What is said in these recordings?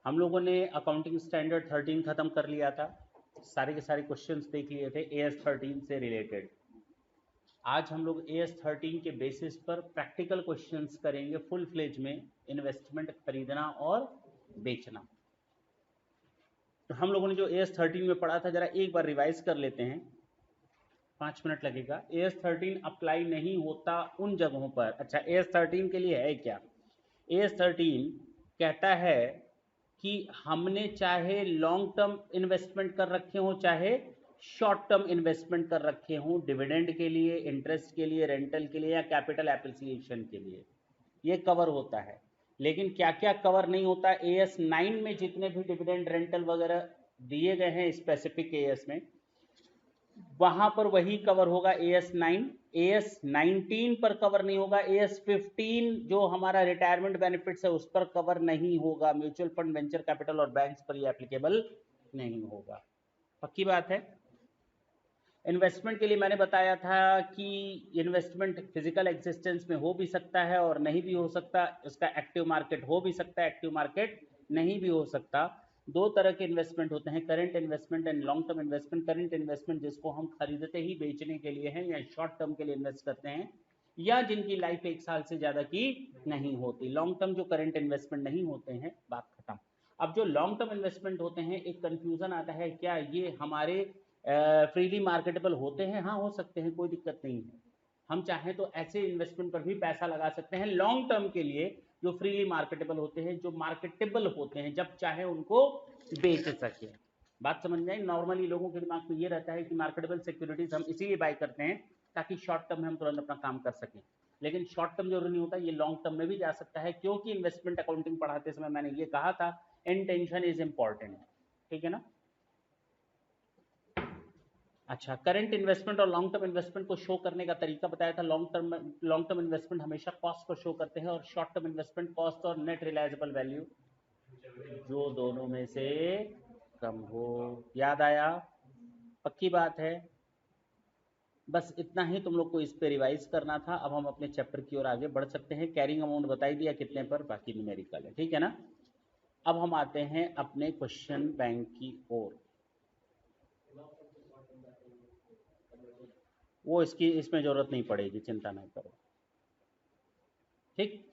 हम लोगों ने अकाउंटिंग स्टैंडर्ड 13 खत्म कर लिया था, सारे के सारे क्वेश्चंस देख लिए थे AS 13 से रिलेटेड। आज हम लोग AS 13 के बेसिस पर प्रैक्टिकल क्वेश्चंस करेंगे फुल फ्लेज में, इन्वेस्टमेंट खरीदना और बेचना। तो हम लोगों ने जो AS 13 में पढ़ा था जरा एक बार रिवाइज कर लेते हैं, 5 मिनट लगेगा। AS 13 अप्लाई नहीं होता उन जगहों पर। अच्छा, AS 13 के लिए है क्या? AS 13 कहता है कि हमने चाहे लॉन्ग टर्म इन्वेस्टमेंट कर रखे हो चाहे शॉर्ट टर्म इन्वेस्टमेंट कर रखे हो, डिविडेंड के लिए, इंटरेस्ट के लिए, रेंटल के लिए या कैपिटल एप्रिसिएशन के लिए, ये कवर होता है। लेकिन क्या क्या कवर नहीं होता? AS 9 में जितने भी डिविडेंड, रेंटल वगैरह दिए गए हैं स्पेसिफिक AS में, वहां पर वही कवर होगा AS 9। AS 19 पर कवर नहीं होगा। AS 15 जो हमारा रिटायरमेंट बेनिफिट्स है उस पर कवर नहीं होगा। म्यूचुअल फंड, वेंचर कैपिटल और बैंक्स पर ये एप्लीकेबल नहीं होगा। पक्की बात है। इन्वेस्टमेंट के लिए मैंने बताया था कि इन्वेस्टमेंट फिजिकल एग्जिस्टेंस में हो भी सकता है और नहीं भी हो सकता। इसका एक्टिव मार्केट हो भी सकता है, एक्टिव मार्केट नहीं भी हो सकता। दो तरह के इन्वेस्टमेंट होते हैं, current investment and long term investment. Current investment जिसको हम खरीदते ही बेचने के लिए हैं या शॉर्ट टर्म के लिए इन्वेस्ट करते हैं, या जिनकी लाइफ 1 साल से ज़्यादा की नहीं होती। लॉन्ग टर्म जो करंट इन्वेस्टमेंट नहीं होते हैं, बात खत्म। अब जो लॉन्ग टर्म इन्वेस्टमेंट होते हैं, एक कंफ्यूजन आता है, क्या ये हमारे फ्रीली मार्केटेबल होते हैं? हाँ, हो सकते हैं, कोई दिक्कत नहीं है। हम चाहें तो ऐसे इन्वेस्टमेंट पर भी पैसा लगा सकते हैं लॉन्ग टर्म के लिए, जो फ्रीली मार्केटेबल होते हैं, जो मार्केटेबल होते हैं, जब चाहे उनको बेच सके। बात समझ में आई? नॉर्मली लोगों के दिमाग में ये रहता है कि मार्केटेबल सिक्योरिटीज हम इसीलिए बाय करते हैं ताकि शॉर्ट टर्म में हम तुरंत अपना काम कर सकें। लेकिन शॉर्ट टर्म जरूरी नहीं होता, ये लॉन्ग टर्म में भी जा सकता है, क्योंकि इन्वेस्टमेंट अकाउंटिंग पढ़ाते समय मैंने ये कहा था, इंटेंशन इज इंपॉर्टेंट। ठीक है ना? अच्छा, करंट इन्वेस्टमेंट और लॉन्ग टर्म इन्वेस्टमेंट को शो करने का तरीका बताया था। लॉन्ग टर्म इन्वेस्टमेंट हमेशा कॉस्ट को शो करते हैं और शॉर्ट टर्म इन्वेस्टमेंट कॉस्ट और नेट रिलायजेबल वैल्यू, जो दोनों में से कम हो। याद आया? पक्की बात है। बस इतना ही तुम लोग को इस पे रिवाइज करना था। अब हम अपने चैप्टर की ओर आगे बढ़ सकते हैं। कैरिंग अमाउंट बता दिया कितने पर, बाकी न्यूमेरिकल है। ठीक है ना? अब हम आते हैं अपने क्वेश्चन बैंक की ओर। वो इसमें जरूरत नहीं पड़ेगी, चिंता नहीं करो। ठीक,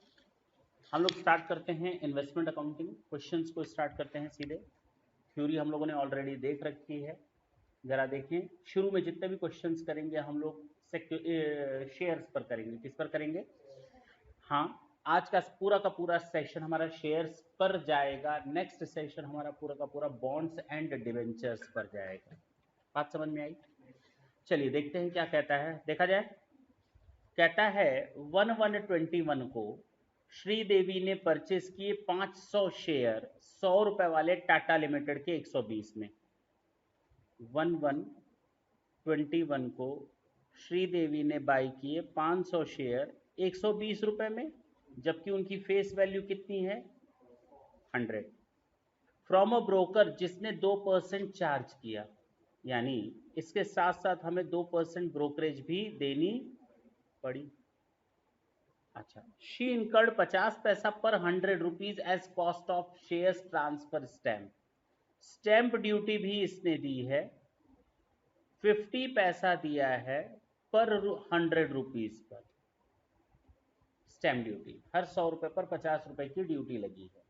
हम लोग स्टार्ट करते हैं इन्वेस्टमेंट अकाउंटिंग। क्वेश्चंस को स्टार्ट करते हैं सीधे। थ्योरी हम लोगों ने ऑलरेडी देख रखी है, जरा देखें। शुरू में जितने भी क्वेश्चंस करेंगे हम लोग शेयर्स पर करेंगे। किस पर करेंगे? हाँ, आज का पूरा सेशन हमारा शेयर्स पर जाएगा। नेक्स्ट सेशन हमारा पूरा का पूरा बॉन्ड्स एंड डिवेंचर्स पर जाएगा। बात समझ में आई? चलिए देखते हैं क्या कहता है, देखा जाए। कहता है 1121 को श्रीदेवी ने परचेस किए 500 शेयर 100 रुपए वाले टाटा लिमिटेड के 120 में। 1121 को श्रीदेवी ने बाई किए 500 शेयर 120 रुपए में, जबकि उनकी फेस वैल्यू कितनी है? 100। फ्रॉम अ ब्रोकर जिसने 2% चार्ज किया, यानी इसके साथ साथ हमें 2% ब्रोकरेज भी देनी पड़ी। अच्छा, शी इनकर्ड 50 पैसा पर 100 rupees as cost of shares transfer stamp. Stamp duty भी इसने दी है, 50 पैसा दिया है पर 100 रुपीज पर। स्टैम्प ड्यूटी हर 100 रुपए पर 50 रुपए की ड्यूटी लगी है।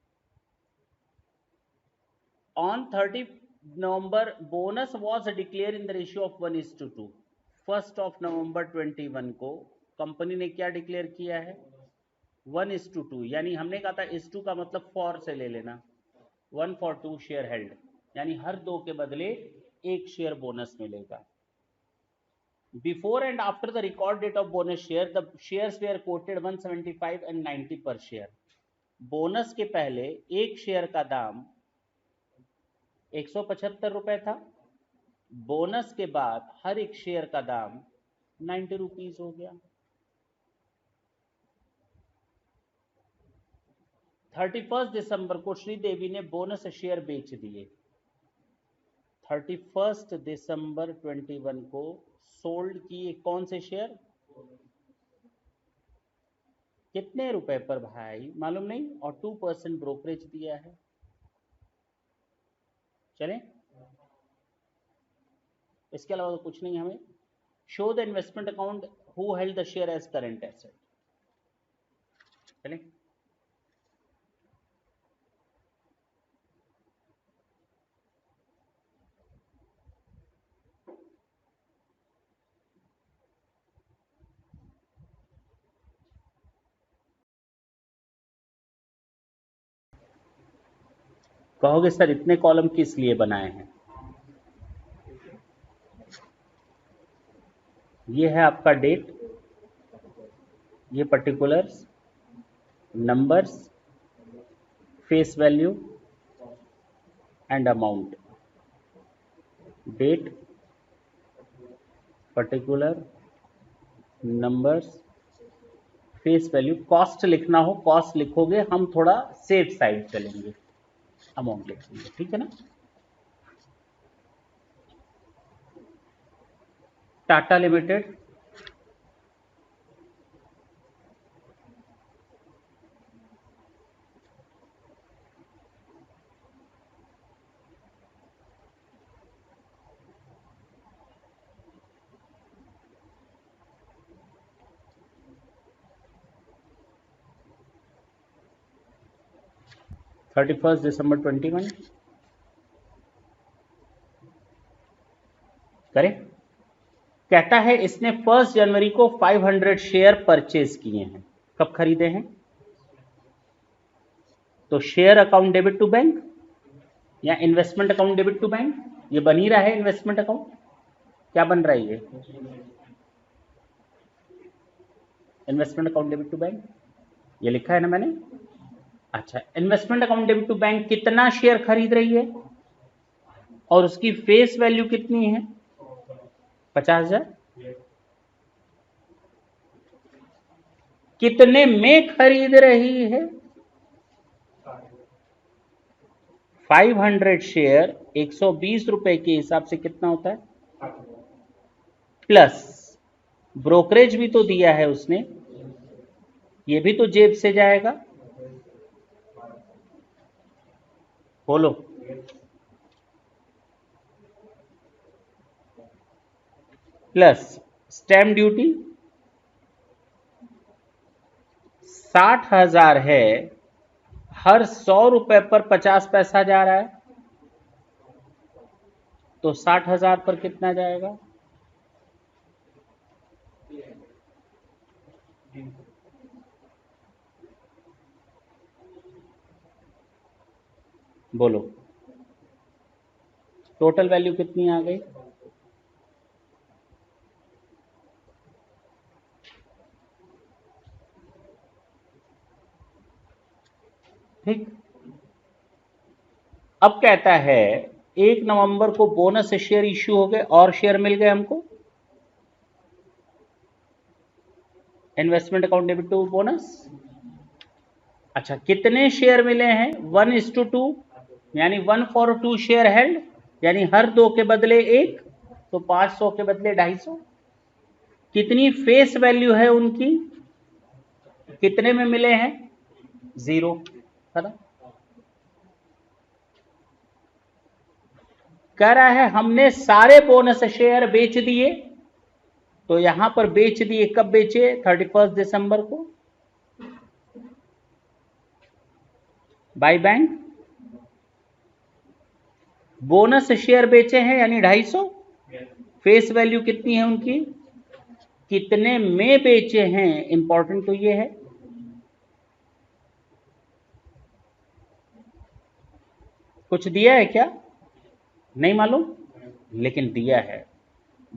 On 30 November bonus was declare in the ratio of 1:2। 1 नवंबर 21 को कंपनी ने क्या डिक्लेयर किया है? 1:2, यानी हमने कहा था इस टू का मतलब फॉर से ले लेना, 1 for 2 शेयर हेल्ड, यानी हर 2 के बदले 1 शेयर बोनस मिलेगा। Before and after the record date of bonus share the shares were quoted 175 and 90 पर शेयर। बोनस के पहले एक शेयर का दाम 175 रुपए था, बोनस के बाद हर एक शेयर का दाम 90 रुपीज हो गया। 31 दिसंबर को श्रीदेवी ने बोनस शेयर बेच दिए। 31 दिसंबर 21 को सोल्ड किए कौन से शेयर, कितने रुपए पर भाई मालूम नहीं, और 2% ब्रोकरेज दिया है। चलें, इसके अलावा तो कुछ नहीं हमें। Show the investment account who held the share as current asset. चलें, कहोगे सर इतने कॉलम किस लिए बनाए हैं? ये है आपका डेट, ये particulars, numbers, face value and amount. Date, particular, numbers, face value. Cost लिखना हो कॉस्ट लिखोगे, हम थोड़ा सेफ साइड चलेंगे, अमाउंट लिखेंगे, ठीक है ना। टाटा लिमिटेड, (31 दिसंबर 21) करें। कहता है इसने 1 जनवरी को 500 शेयर परचेज किए हैं। कब खरीदे हैं? तो share account debit to bank या investment account debit to bank, ये बन ही रहा है इन्वेस्टमेंट अकाउंट। क्या बन रहा है ये? Investment account debit to bank, ये लिखा है ना मैंने। अच्छा, investment account debit to bank कितना शेयर खरीद रही है और उसकी फेस वैल्यू कितनी है? 50,000। कितने में खरीद रही है? 500 शेयर 120 रुपए के हिसाब से कितना होता है? प्लस ब्रोकरेज भी तो दिया है उसने, ये भी तो जेब से जाएगा। बोलो, प्लस स्टैम्प ड्यूटी 60,000 है, हर 100 रुपए पर 50 पैसा जा रहा है, तो 60,000 पर कितना जाएगा? बोलो, टोटल वैल्यू कितनी आ गई? ठीक। अब कहता है 1 नवंबर को बोनस शेयर इश्यू हो गए और शेयर मिल गए हमको, investment account debit to bonus. अच्छा, कितने शेयर मिले हैं? 1:2, यानी 1 for 2 शेयर हेल्ड, यानी हर 2 के बदले 1, तो 500 के बदले 250। कितनी फेस वैल्यू है उनकी, कितने में मिले हैं? 0। कह रहा है हमने सारे बोनस शेयर बेच दिए, तो यहां पर बेच दिए, कब बेचे? 31 दिसंबर को बाय बैंक। बोनस शेयर बेचे हैं यानी 250। फेस वैल्यू कितनी है उनकी, कितने में बेचे हैं, इंपॉर्टेंट तो ये है। कुछ दिया है क्या? नहीं मालूम, लेकिन दिया है।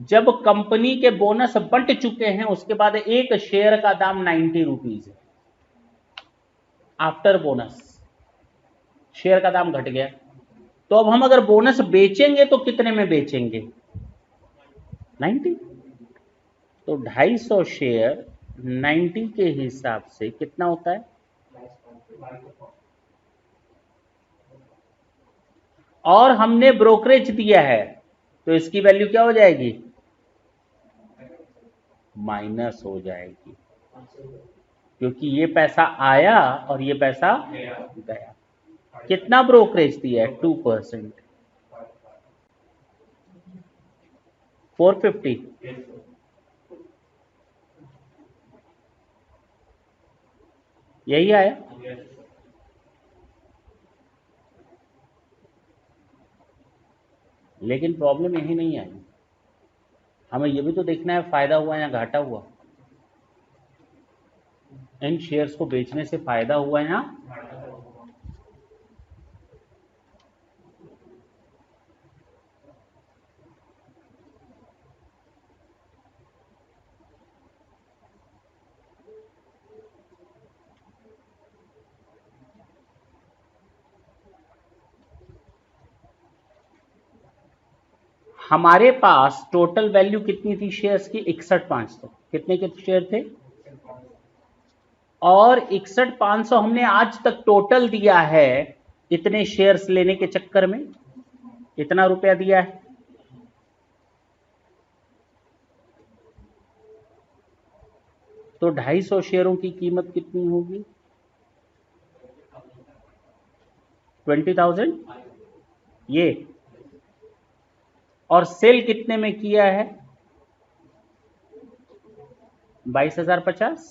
जब कंपनी के बोनस बंट चुके हैं उसके बाद एक शेयर का दाम 90 रुपीज है। आफ्टर बोनस शेयर का दाम घट गया, तो अब हम अगर बोनस बेचेंगे तो कितने में बेचेंगे? 90। तो 250 शेयर 90 के हिसाब से कितना होता है? और हमने ब्रोकरेज दिया है, तो इसकी वैल्यू क्या हो जाएगी? माइनस हो जाएगी, क्योंकि ये पैसा आया और ये पैसा गया। कितना ब्रोकरेज दिया है? 2%। 450। यही आया। लेकिन प्रॉब्लम यही नहीं आई, हमें यह भी तो देखना है फायदा हुआ या घाटा हुआ। इन शेयर्स को बेचने से फायदा हुआ या? हमारे पास टोटल वैल्यू कितनी थी शेयर्स की? 61,500। कितने के शेयर थे? और 61,500 हमने आज तक टोटल दिया है इतने शेयर्स लेने के चक्कर में। इतना रुपया दिया है। तो 250 शेयरों की कीमत कितनी होगी? 20,000। ये और सेल कितने में किया है? 22,050।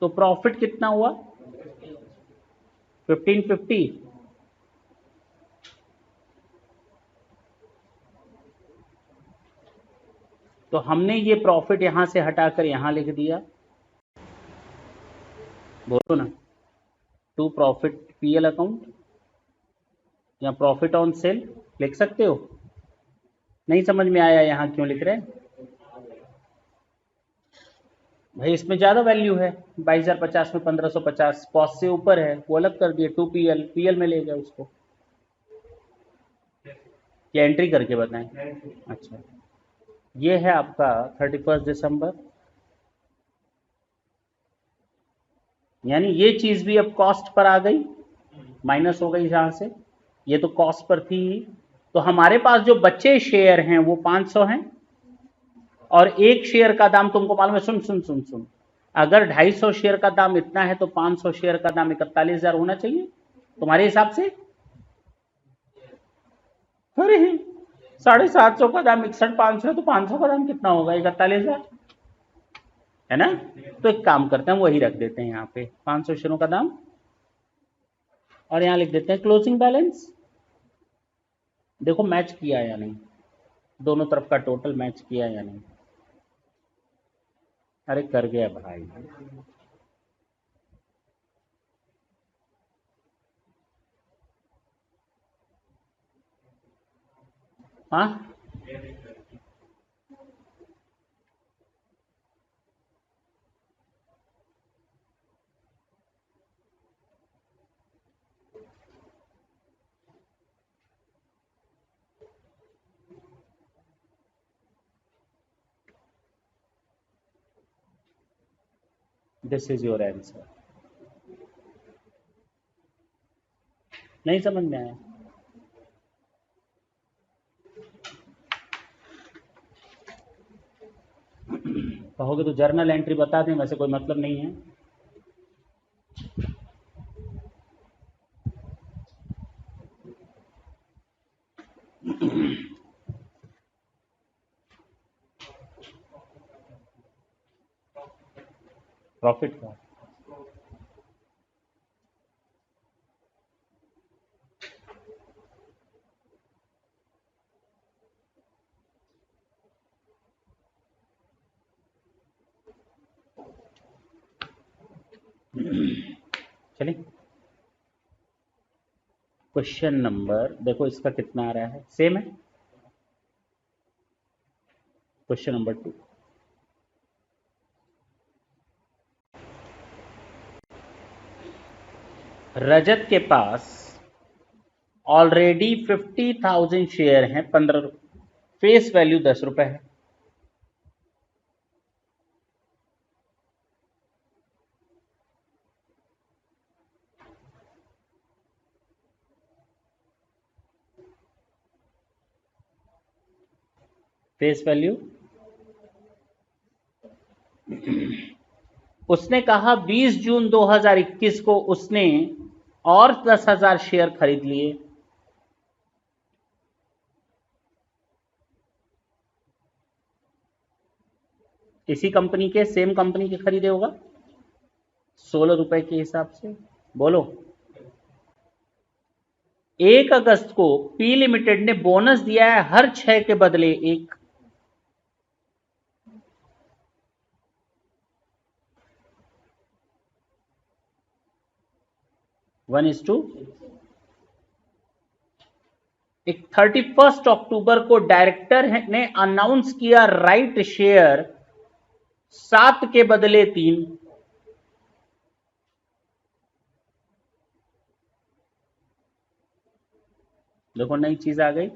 तो प्रॉफिट कितना हुआ? 1550। तो हमने ये प्रॉफिट यहां से हटाकर यहां लिख दिया। बोलो ना, टू प्रॉफिट पीएल अकाउंट या प्रॉफिट ऑन सेल लिख सकते हो। नहीं समझ में आया यहां क्यों लिख रहे हैं? भाई इसमें ज्यादा वैल्यू है, 22,050 में 1,550 कॉस्ट से ऊपर है, वो अलग कर दिए। 2 पीएल में ले गए उसको, या एंट्री करके बताएं? अच्छा, ये है आपका 31 दिसंबर, यानी ये चीज भी अब कॉस्ट पर आ गई, माइनस हो गई यहां से। ये तो कॉस्ट पर थी ही। तो हमारे पास जो बचे शेयर हैं वो 500 हैं, और एक शेयर का दाम तुमको मालूम है। सुन सुन सुन सुन, अगर 250 शेयर का दाम इतना है तो 500 शेयर का दाम 41,000 होना चाहिए तुम्हारे हिसाब से। अरे 750 का दाम 61,500 है, तो 500 का दाम कितना होगा? 41,000 है ना। तो एक काम करते हैं, वही रख देते हैं यहाँ पे 500 शेयरों का दाम, और यहाँ लिख देते हैं क्लोजिंग बैलेंस। देखो मैच किया या नहीं, दोनों तरफ का टोटल मैच किया या नहीं। अरे कर गया भाई। हाँ, दिस इज योर आंसर। नहीं समझ में आया? कहोगे तो जर्नल एंट्री बता दें, वैसे कोई मतलब नहीं है। प्रॉफिट का चलिए। क्वेश्चन नंबर देखो इसका कितना आ रहा है, सेम है। क्वेश्चन नंबर 2, रजत के पास ऑलरेडी 50,000 शेयर हैं, 15, फेस वैल्यू 10 रुपए है। फेस वैल्यू, उसने कहा 20 जून 2021 को उसने और 10,000 शेयर खरीद लिए। इसी कंपनी के, सेम कंपनी के खरीदे होगा 16 रुपए के हिसाब से। बोलो, 1 अगस्त को पी लिमिटेड ने बोनस दिया है हर 6 के बदले 1। वन इज टू एक 31 अक्टूबर को डायरेक्टर ने अनाउंस किया राइट शेयर 7 के बदले 3। देखो नई चीज आ गई,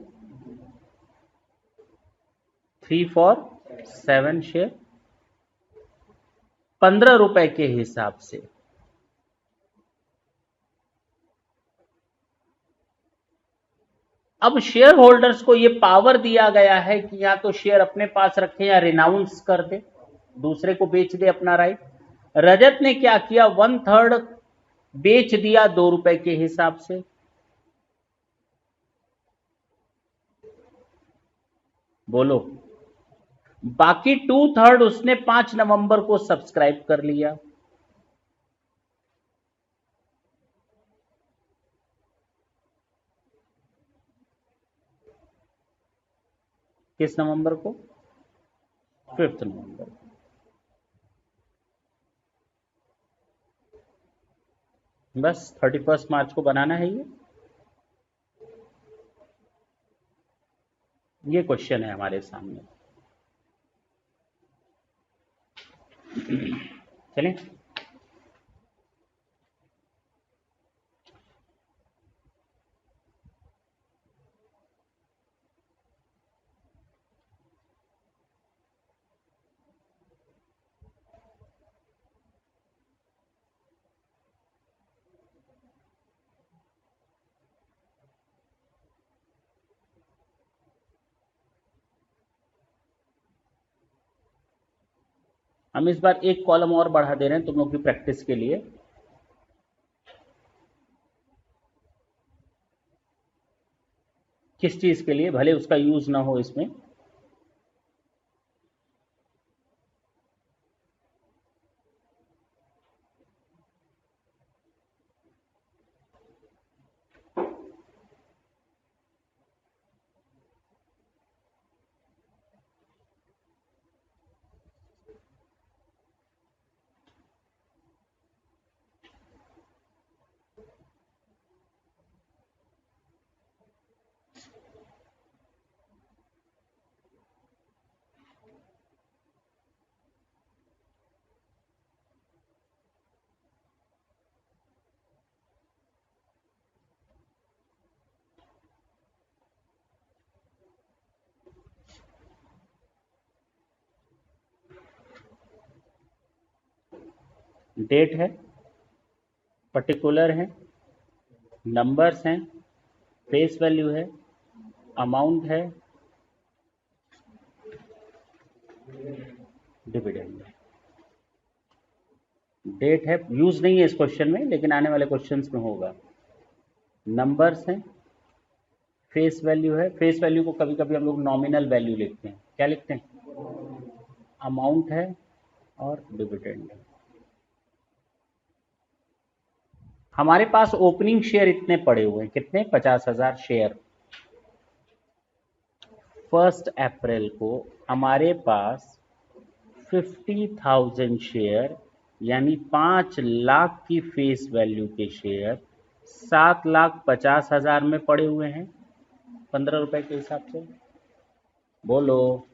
3 for 7 शेयर 15 रुपए के हिसाब से। अब शेयर होल्डर्स को यह पावर दिया गया है कि या तो शेयर अपने पास रखे या रिनाउंस कर दे, दूसरे को बेच दे अपना राइट। रजत ने क्या किया, 1/3 बेच दिया 2 रुपए के हिसाब से। बोलो, बाकी 2/3 उसने 5 नवंबर को सब्सक्राइब कर लिया। किस नवंबर को? 5 नवंबर। बस 31 मार्च को बनाना है ये क्वेश्चन है हमारे सामने। चलें, हम इस बार एक कॉलम और बढ़ा दे रहे हैं तुम लोग की प्रैक्टिस के लिए। किस चीज के लिए, भले उसका यूज ना हो इसमें। डेट है, पर्टिकुलर है, नंबर्स हैं, फेस वैल्यू है, अमाउंट है, डिविडेंड है। डेट है, यूज नहीं है इस क्वेश्चन में लेकिन आने वाले क्वेश्चंस में होगा। नंबर्स हैं, फेस वैल्यू है, फेस वैल्यू को कभी कभी हम लोग नॉमिनल वैल्यू लिखते हैं, क्या लिखते हैं, अमाउंट है और डिविडेंड है। हमारे पास ओपनिंग शेयर इतने पड़े हुए हैं, कितने, 50,000 शेयर। 1 अप्रैल को हमारे पास 50,000 शेयर यानी 5 लाख की फेस वैल्यू के शेयर 7,50,000 में पड़े हुए हैं 15 रुपए के हिसाब से। बोलो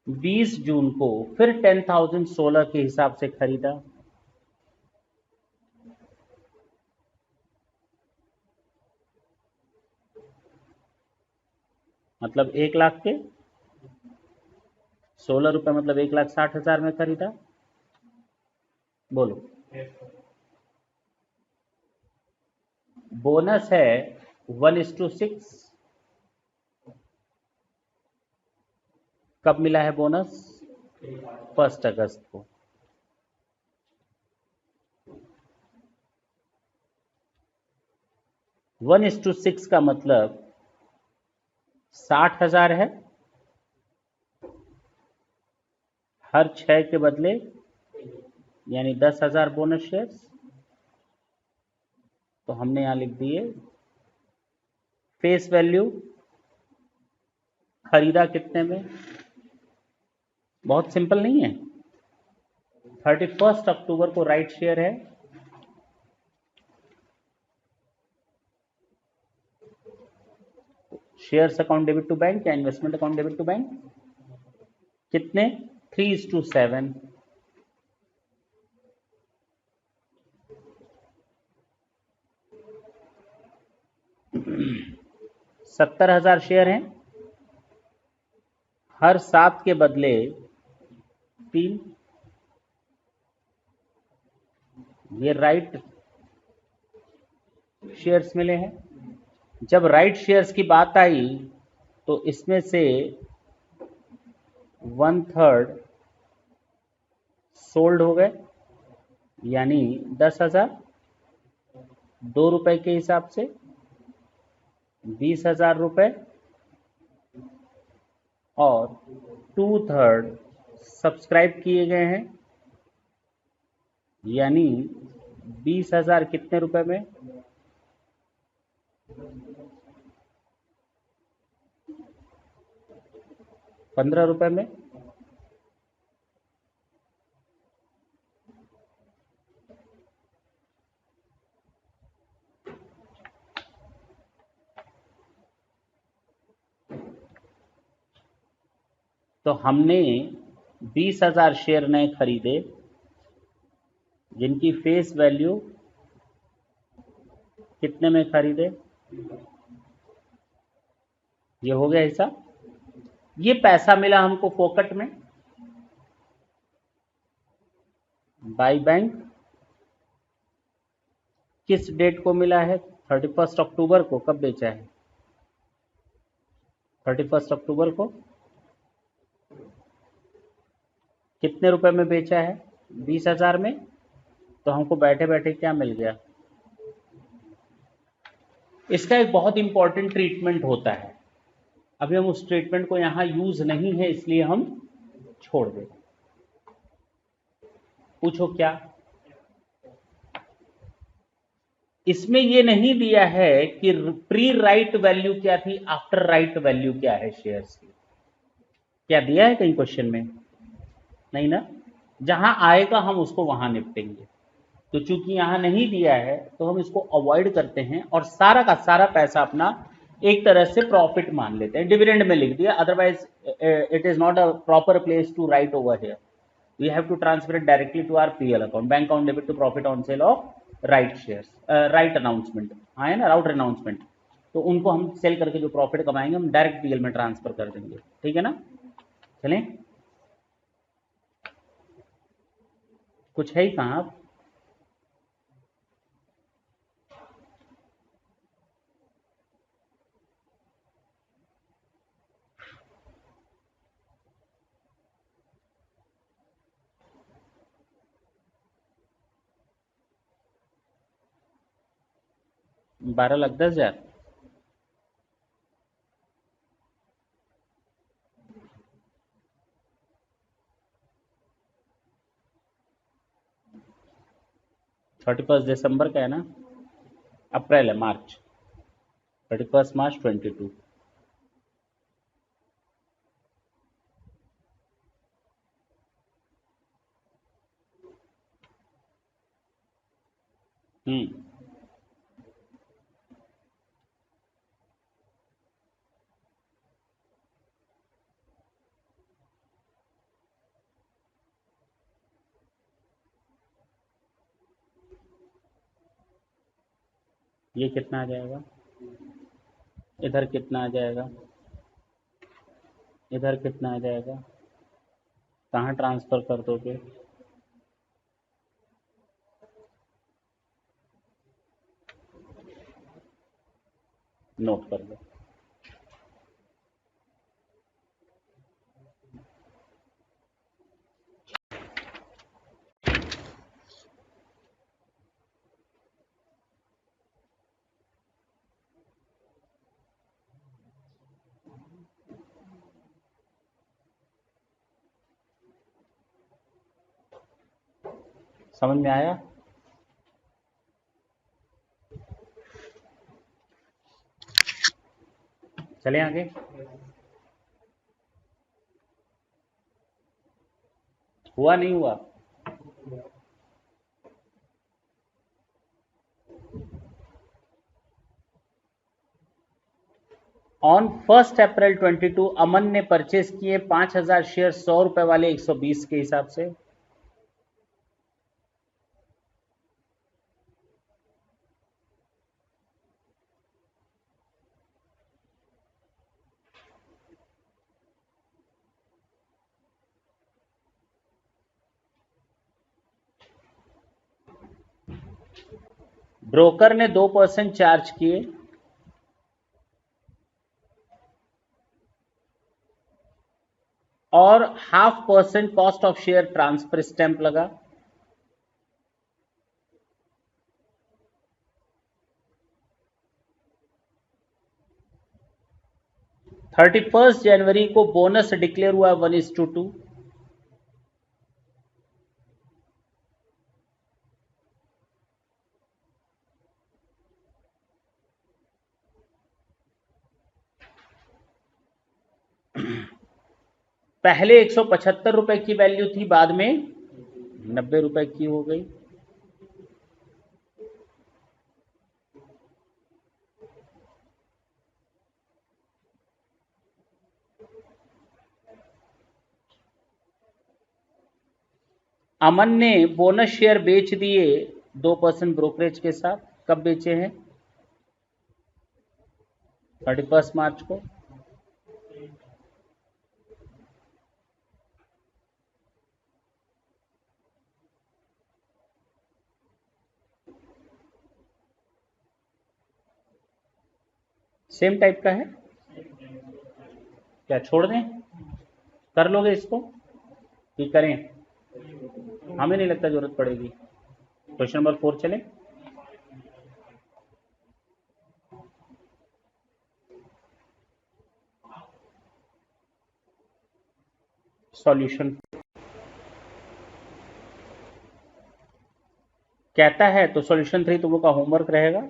20 जून को फिर 10,000 16 के हिसाब से खरीदा, मतलब 1 लाख के 16 रुपए, मतलब 1,60,000 में खरीदा। बोलो बोनस है 1:6। कब मिला है बोनस? 1 अगस्त को। वन इज टू सिक्स का मतलब 60,000 है, हर 6 के बदले, यानी 10,000 बोनस शेयर्स। तो हमने यहां लिख दिए फेस वैल्यू खरीदा कितने में। बहुत सिंपल नहीं है। 31 अक्टूबर को राइट शेयर है, shares account debit to bank या investment account debit to bank, कितने? 3:7। 70,000 शेयर हैं, हर 7 के बदले 3। ये राइट शेयर्स मिले हैं। जब राइट शेयर्स की बात आई तो इसमें से 1/3 सोल्ड हो गए, यानी 10,000। 2 रुपए के हिसाब से 20,000 रुपए, और 2/3 सब्सक्राइब किए गए हैं, यानी 20,000 कितने रुपए में? 15 रुपए में। तो हमने 20,000 शेयर नए खरीदे जिनकी फेस वैल्यू कितने में खरीदे? ये हो गया हिसाब। ये पैसा मिला हमको फोकट में बाई बैंक। किस डेट को मिला है? 31 अक्टूबर को। कब बेचा है? 31 अक्टूबर को। कितने रुपए में बेचा है? 20,000 में। तो हमको बैठे बैठे क्या मिल गया? इसका एक बहुत इंपॉर्टेंट ट्रीटमेंट होता है, अभी हम उस ट्रीटमेंट को यहां यूज नहीं है इसलिए हम छोड़ दें। पूछो क्या? इसमें ये नहीं दिया है कि प्री राइट वैल्यू क्या थी, आफ्टर राइट वैल्यू क्या है शेयर्स की। क्या दिया है कहीं क्वेश्चन में? नहीं ना। जहां आएगा हम उसको वहां निपटेंगे। तो चूंकि यहां नहीं दिया है तो हम इसको अवॉइड करते हैं और सारा का सारा पैसा अपना एक तरह से प्रॉफिट मान लेते हैं, डिविडेंड में लिख दिया। Otherwise it is not a proper place to write over here. We have to transfer it directly to our PL account, bank account debit to profit on sale of right shares, right announcement आए ना, राउट announcement. तो उनको हम cell करके जो profit कमाएंगे हम direct PL में ट्रांसफर कर देंगे। ठीक है ना? चलें, कुछ है ही कहाँ आप? बारह लाख 10,000। 31 दिसंबर का है ना? अप्रैल है, मार्च। 31 मार्च 22। हम्म ये कितना आ जाएगा, इधर कितना आ जाएगा, इधर कितना आ जाएगा, कहाँ ट्रांसफर कर दोगे, नोट कर लो। समझ में आया? चले आगे। हुआ नहीं हुआ? ऑन 1 अप्रैल 22 अमन ने परचेस किए 5,000 शेयर 100 रुपए वाले 120 के हिसाब से। ब्रोकर ने 2% चार्ज किए और 0.5% cost of share transfer stamp लगा। थर्टी 31 जनवरी को बोनस डिक्लेयर हुआ 1:2। पहले 175 रुपए की वैल्यू थी, बाद में 90 रुपए की हो गई। अमन ने बोनस शेयर बेच दिए 2% ब्रोकरेज के साथ। कब बेचे हैं? 31 मार्च को। सेम टाइप का है क्या? छोड़ दें? कर लोगे इसको कि करें? हमें नहीं लगता जरूरत पड़ेगी। क्वेश्चन नंबर 4 चले। सॉल्यूशन कहता है तो सॉल्यूशन 3 तुम लोग का होमवर्क रहेगा।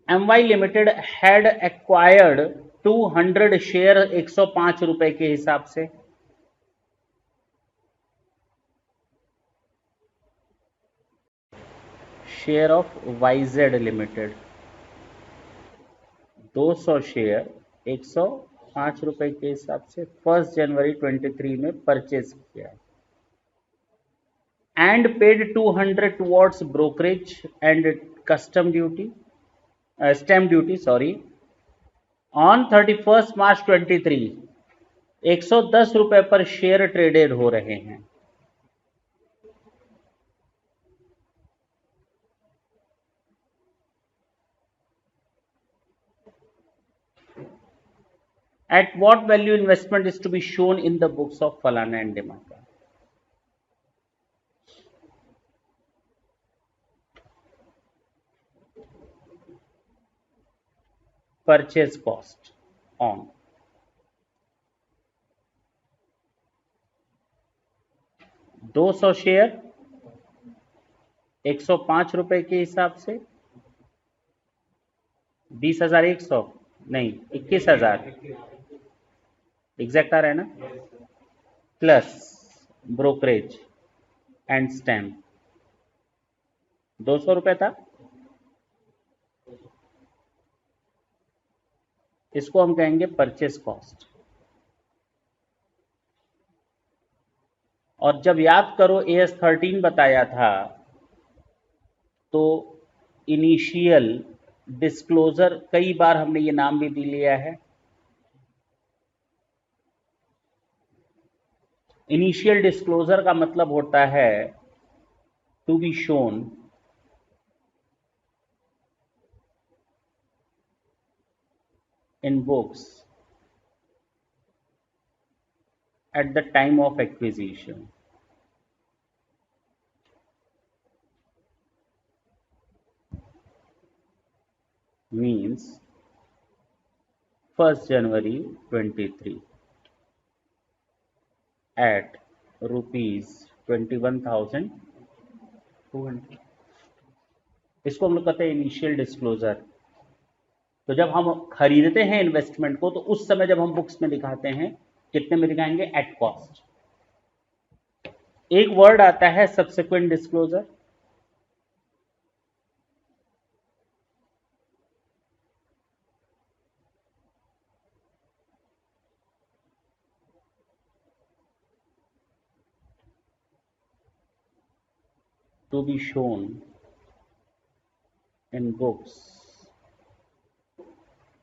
MY limited had acquired 200 share 105 रुपए के हिसाब से। Share of YZ limited 200 share 105 रुपए के हिसाब से 1 जनवरी 23 में परचेज किया and paid 200 towards brokerage and custom duty, stamp duty sorry. On 31 मार्च 23 110 रुपए पर शेयर ट्रेडेड हो रहे हैं। At what value investment is to be shown in the books of Falana and Dimaka? Purchase cost on 200 share 105 रुपए के हिसाब से 20,100 नहीं 21,000 एग्जैक्ट आ रहा है ना, प्लस ब्रोकरेज एंड स्टैम्प 200 रुपए था, इसको हम कहेंगे परचेस कॉस्ट। और जब याद करो AS13 बताया था तो इनिशियल डिस्क्लोजर, कई बार हमने ये नाम भी लिया है। इनिशियल डिस्क्लोजर का मतलब होता है to be shown in books at the time of acquisition. Means 1st January 23 at rupees 21,200। इसको हम लोग कहते हैं इनिशियल डिस्क्लोजर। तो जब हम खरीदते हैं इन्वेस्टमेंट को तो उस समय जब हम बुक्स में दिखाते हैं कितने में दिखाएंगे? At cost. एक वर्ड आता है subsequent disclosure. To be shown in books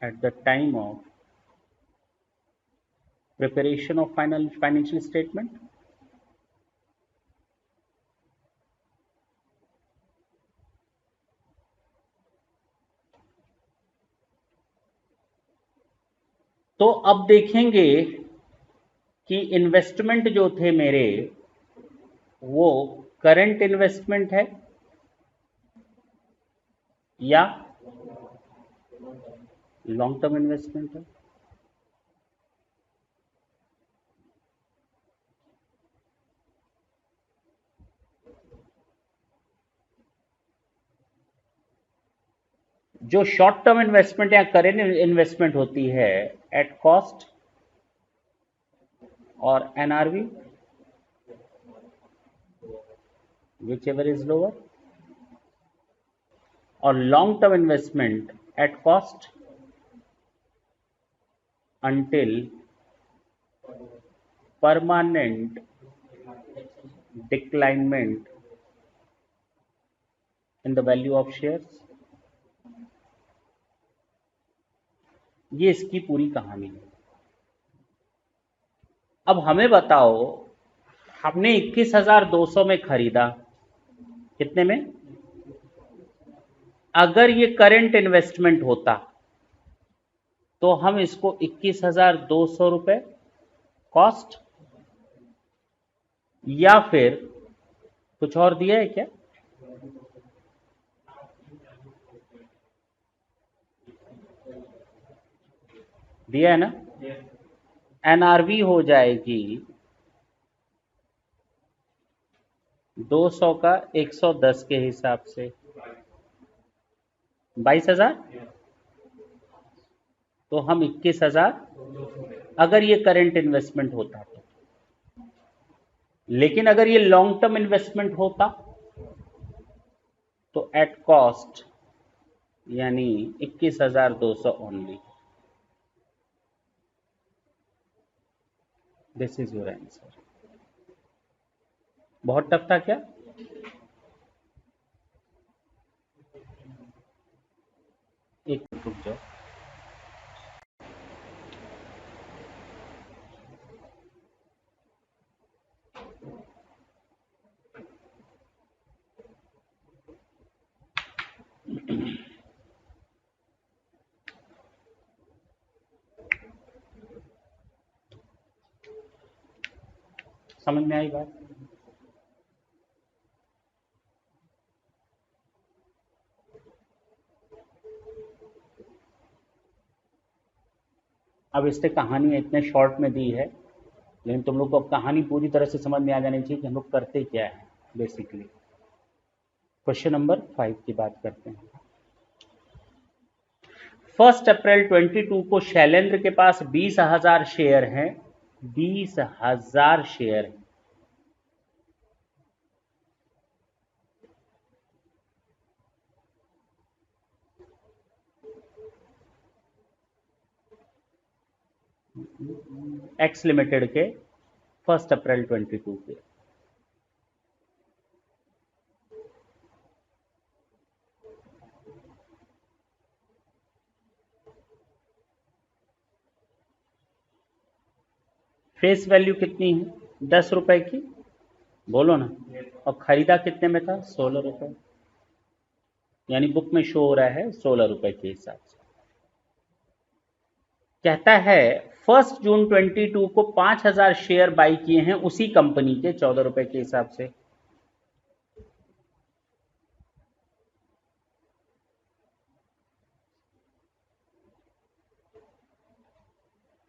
at the time of preparation of financial statement। तो अब देखेंगे कि इन्वेस्टमेंट जो थे मेरे वो करंट इन्वेस्टमेंट है या लॉन्ग टर्म इन्वेस्टमेंट है। जो शॉर्ट टर्म इन्वेस्टमेंट या करेंट इन्वेस्टमेंट होती है एट कॉस्ट और NRV whichever is lower, और long term investment at cost until permanent declinement in the value of shares। ये इसकी पूरी कहानी है। अब हमें बताओ, हमने 21,200 में खरीदा, कितने में? अगर ये करंट इन्वेस्टमेंट होता तो हम इसको 21,200 रुपए कॉस्ट, या फिर कुछ और दिया है क्या? दिया है ना? NRV हो जाएगी 200 का 110 के हिसाब से 22,000। तो हम 21,000 अगर ये करंट इन्वेस्टमेंट होता तो। लेकिन अगर ये लॉन्ग टर्म इन्वेस्टमेंट होता तो एट कॉस्ट यानी 21,200 only. This is your answer. बहुत टफ था क्या? एक मिनट रुक जाओ। समझ में आई बात? अब इससे कहानी इतने शॉर्ट में दी है, लेकिन तुम लोग को अब कहानी पूरी तरह से समझ में आ जानी चाहिए कि हम लोग करते क्या है बेसिकली। क्वेश्चन नंबर 5 की बात करते हैं। 1 अप्रैल 22 को शैलेंद्र के पास 20,000 शेयर हैं। 20,000 शेयर हैं। एक्स लिमिटेड के 1 अप्रैल 22 के। फेस वैल्यू कितनी है? 10 रुपए की, बोलो ना। और खरीदा कितने में था? 16 रुपए, यानी बुक में शो हो रहा है 16 रुपए के हिसाब से। कहता है 1 जून 22 को 5000 शेयर बाई किए हैं उसी कंपनी के 14 रुपए के हिसाब से।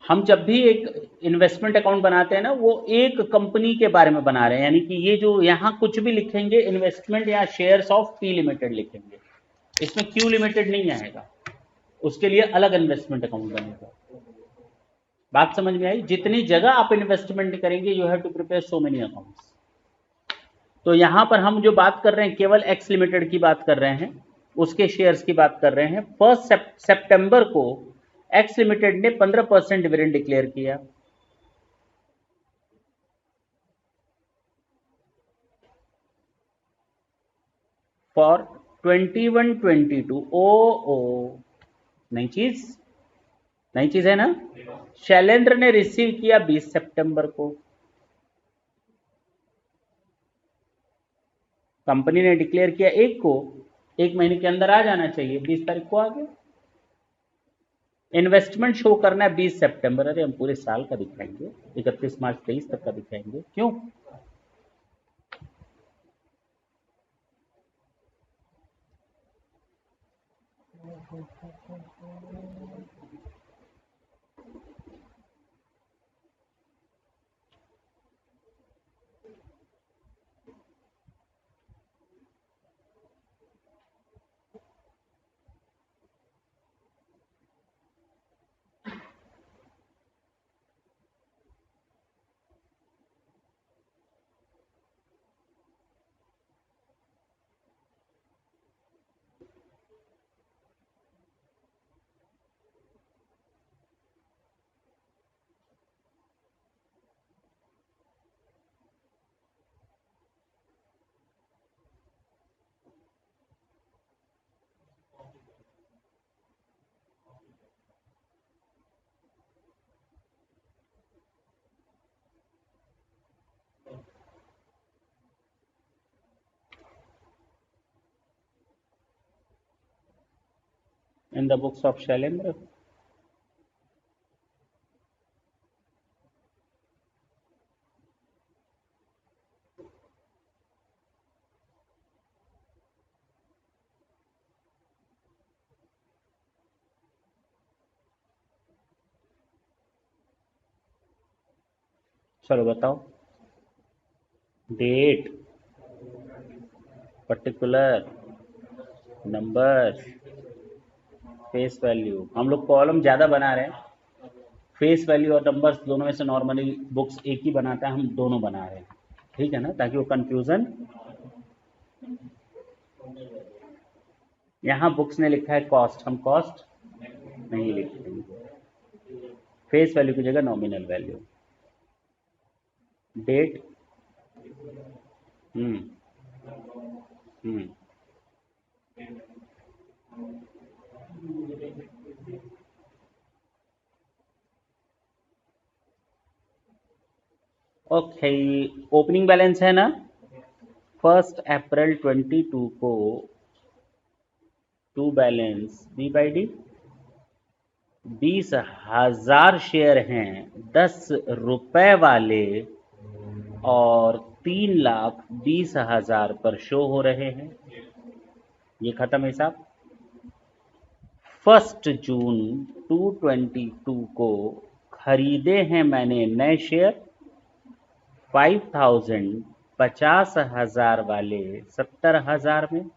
हम जब भी एक इन्वेस्टमेंट अकाउंट बनाते हैं ना, वो एक कंपनी के बारे में बना रहे हैं, यानी कि ये जो यहां कुछ भी लिखेंगे इन्वेस्टमेंट या शेयर्स ऑफ पी लिमिटेड लिखेंगे, इसमें क्यू लिमिटेड नहीं आएगा, उसके लिए अलग इन्वेस्टमेंट अकाउंट बनेगा। बात समझ में आई? जितनी जगह आप इन्वेस्टमेंट करेंगे you have to prepare so many accounts. तो यहां पर हम जो बात कर रहे हैं केवल एक्स लिमिटेड की बात कर रहे हैं, उसके शेयर्स की बात कर रहे हैं। 1 सितंबर को एक्स लिमिटेड ने 15% डिविडेंड डिक्लेयर किया। फॉर 21-22 ओ नई चीज है ना। शैलेंद्र ने रिसीव किया 20 सितंबर को। कंपनी ने डिक्लेयर किया 1 को, 1 महीने के अंदर आ जाना चाहिए, 20 तारीख को आ गया। इन्वेस्टमेंट शो करना है 20 सितंबर। अरे हम पूरे साल का दिखाएंगे, 31 मार्च 23 तक का दिखाएंगे, क्यों? In the books of Shailendra. चलो बताओ, date, particular, number, face value. हम लोग कॉलम ज्यादा बना रहे हैं, फेस वैल्यू और नंबर्स दोनों में से नॉर्मली बुक्स एक ही बनाता है, हम दोनों बना रहे हैं, ठीक है ना, ताकि वो कंफ्यूजन। यहां बुक्स ने लिखा है कॉस्ट, हम कॉस्ट नहीं लिखेंगे, फेस वैल्यू की जगह nominal value. Date, hmm hmm okay. Opening balance है ना, 1 अप्रैल 22 को to balance B by D, 20,000 share हैं 10 रुपए वाले और 3,20,000 पर शो हो रहे हैं। ये खत्म हिसाब। 1 जून 2022 को खरीदे हैं मैंने नए शेयर 5,000, 50,000 वाले 70,000 में।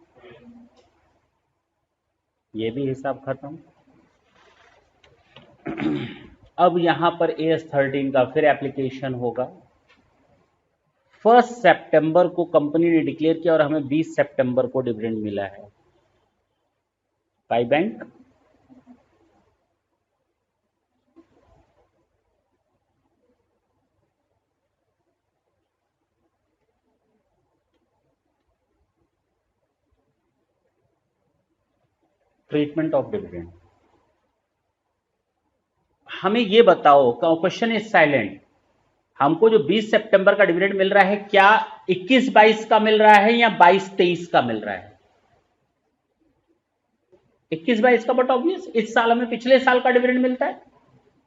ये भी हिसाब खत्म। अब यहां पर AS13 का फिर एप्लीकेशन होगा। 1 सितंबर को कंपनी ने डिक्लेयर किया और हमें 20 सितंबर को डिविडेंड मिला है by bank. Treatment of dividend. हमें ये बताओ, क्वेश्चन इज साइलेंट, हमको जो 20 सितंबर का डिविडेंड मिल रहा है क्या 21-22 का मिल रहा है या 22-23 का मिल रहा है? 21-22 का, बट ऑब्वियस इस साल हमें पिछले साल का डिविडेंड मिलता है,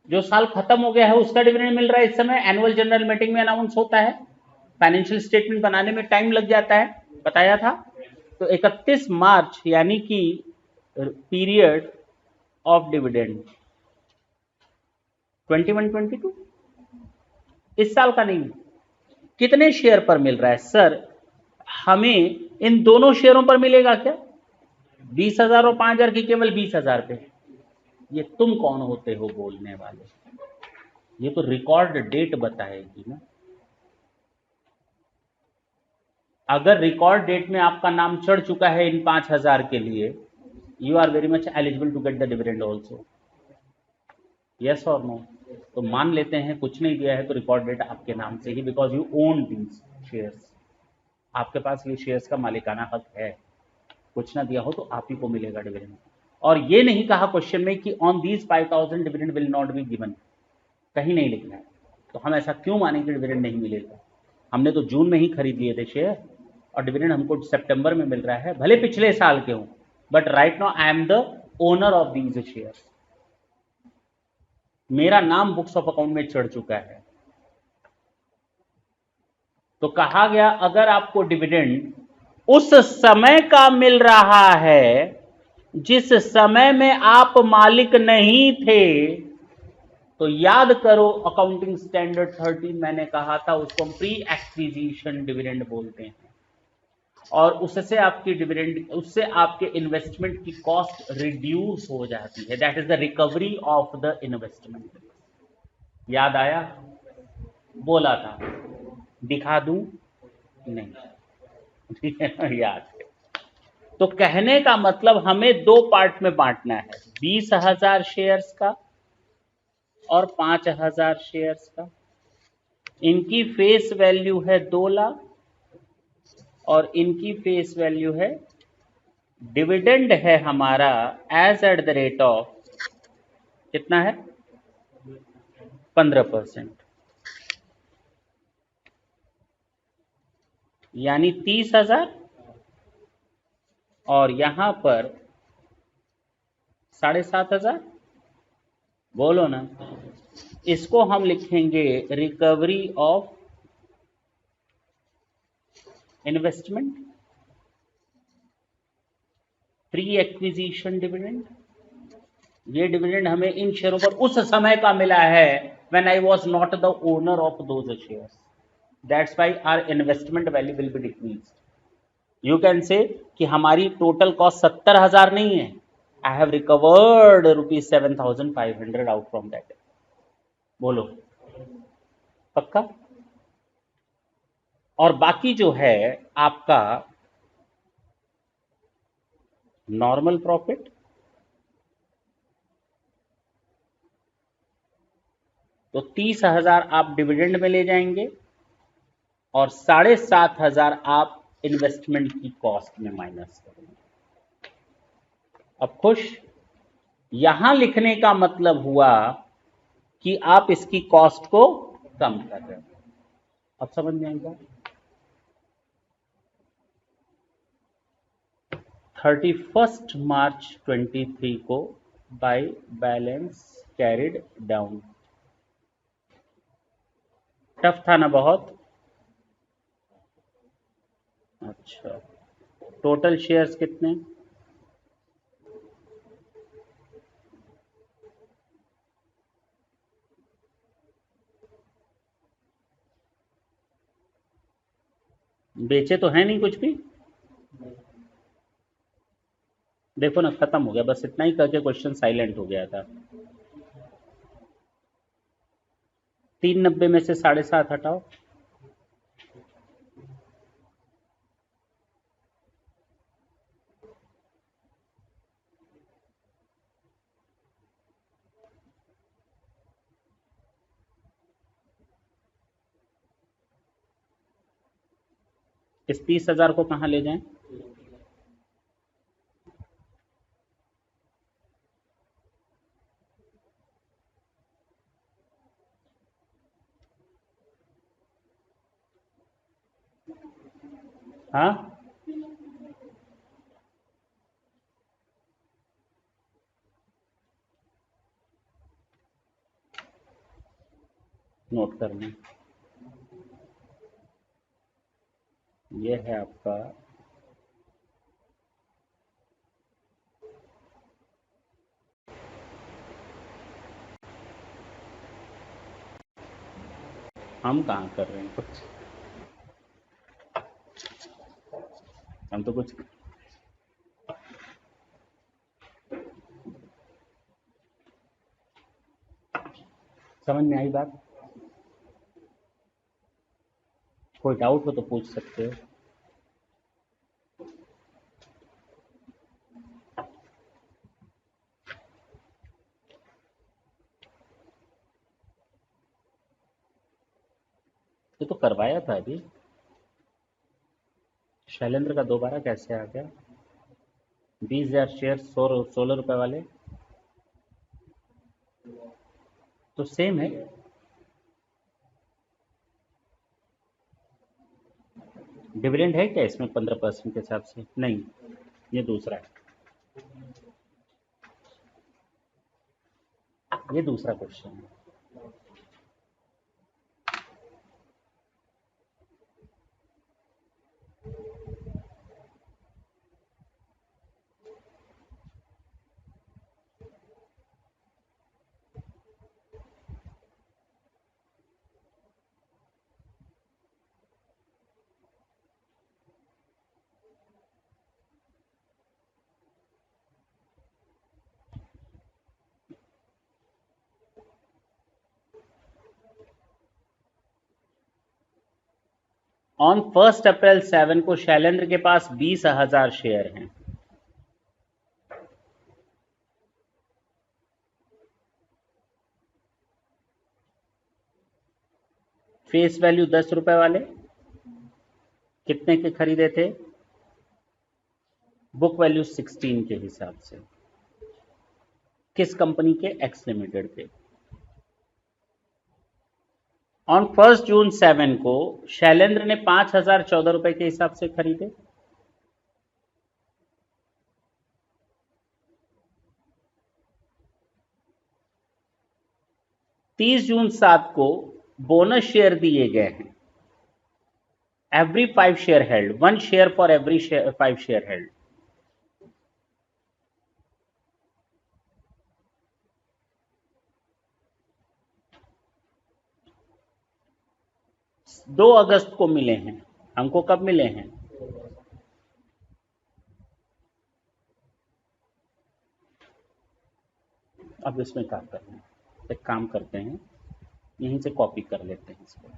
जो साल खत्म हो गया है उसका डिविडेंड मिल रहा है इस समय। एनुअल जनरल मीटिंग में अनाउंस होता है, फाइनेंशियल स्टेटमेंट बनाने में टाइम लग जाता है, बताया था। तो 31 मार्च यानी कि पीरियड ऑफ डिविडेंड 21-22, इस साल का नहीं। कितने शेयर पर मिल रहा है सर? हमें इन दोनों शेयरों पर मिलेगा क्या? 20,000 और 5,000 की केवल 20,000 पे। ये तुम कौन होते हो बोलने वाले? ये तो रिकॉर्ड डेट बताएगी ना। अगर रिकॉर्ड डेट में आपका नाम चढ़ चुका है इन 5,000 के लिए, you are very much eligible to get the dividend also, yes और नो? तो मान लेते हैं कुछ नहीं दिया है तो रिकॉर्ड डेट आपके नाम से ही, because you own these shares, आपके पास ये शेयर्स का मालिकाना हक है। कुछ ना दिया हो तो आप ही को मिलेगा डिविडेंड। और ये नहीं कहा क्वेश्चन में कि on these 5,000 dividend will not be given, कहीं नहीं लिखना है। तो हम ऐसा क्यों मानें कि डिविडेंड नहीं मिलेगा? हमने तो जून में ही खरीद लिए थे शेयर और डिविडेंड हमको सितंबर में मिल रहा है, भले पिछले साल के हों, but right now I am the owner of these shares, मेरा नाम बुक्स ऑफ अकाउंट में चढ़ चुका है। तो कहा गया अगर आपको डिविडेंड उस समय का मिल रहा है जिस समय में आप मालिक नहीं थे, तो याद करो अकाउंटिंग स्टैंडर्ड 13 मैंने कहा था उसको हम प्री एक्विजिशन डिविडेंड बोलते हैं, और उससे आपकी डिविडेंड, उससे आपके इन्वेस्टमेंट की कॉस्ट रिड्यूस हो जाती है, that is the recovery of the investment. याद आया? बोला था, दिखा दूं? नहीं याद है। तो कहने का मतलब हमें दो पार्ट में बांटना है, 20,000 शेयर्स का और 5,000 शेयर्स का। इनकी फेस वैल्यू है 2 लाख और इनकी फेस वैल्यू है, डिविडेंड है हमारा as at the rate of कितना है? 15%, यानी 30,000 और यहां पर 7,500। बोलो ना, इसको हम लिखेंगे recovery of investment, pre acquisition dividend. ये डिविडेंड हमें इन शेयरों पर उस समय का मिला है when I was not the owner of those shares, that's why our investment value will be decreased. You can say कि हमारी टोटल कॉस्ट 70,000 नहीं है, I have recovered ₹7,500 out from that. बोलो पक्का? और बाकी जो है आपका नॉर्मल प्रॉफिट, तो 30,000 आप डिविडेंड में ले जाएंगे और 7,500 आप इन्वेस्टमेंट की कॉस्ट में माइनस करेंगे। अब खुश? यहां लिखने का मतलब हुआ कि आप इसकी कॉस्ट को कम कर रहे हो। अब समझ में आएगा? 31 मार्च 23 को by balance carried down. Tough था ना बहुत? अच्छा, टोटल शेयर्स कितने? बेचे तो है नहीं कुछ भी, देखो ना खत्म हो गया, बस इतना ही करके क्वेश्चन साइलेंट हो गया था। 390 में से 7.5 हटाओ, इस 30,000 को कहां ले जाएं? हाँ, नोट कर लें। ये है आपका हम कहाँ कर रहे हैं कुछ, हम तो कुछ समझ में आई बात। कोई डाउट हो तो पूछ सकते हो। ये तो करवाया था अभी। शैलेंद्र का दोबारा कैसे आ गया? 20,000 शेयर 16 रुपए वाले तो सेम है। डिविडेंड है क्या इसमें 15% के हिसाब से? नहीं, ये दूसरा है, ये दूसरा क्वेश्चन है। ऑन 1 अप्रैल 7 को शैलेंद्र के पास 20,000 शेयर हैं। फेस वैल्यू 10 रुपए वाले कितने के खरीदे थे? बुक वैल्यू 16 के हिसाब से। किस कंपनी के? एक्स लिमिटेड के। ऑन 1 जून 7 को शैलेंद्र ने 5,014 रुपए के हिसाब से खरीदे। 30 जून 7 को बोनस शेयर दिए गए हैं। Every 5 share held, 1 share for every 5 share held. दो अगस्त को मिले हैं हमको। कब मिले हैं? अब इसमें क्या करना है, एक काम करते हैं, यहीं से कॉपी कर लेते हैं इसको।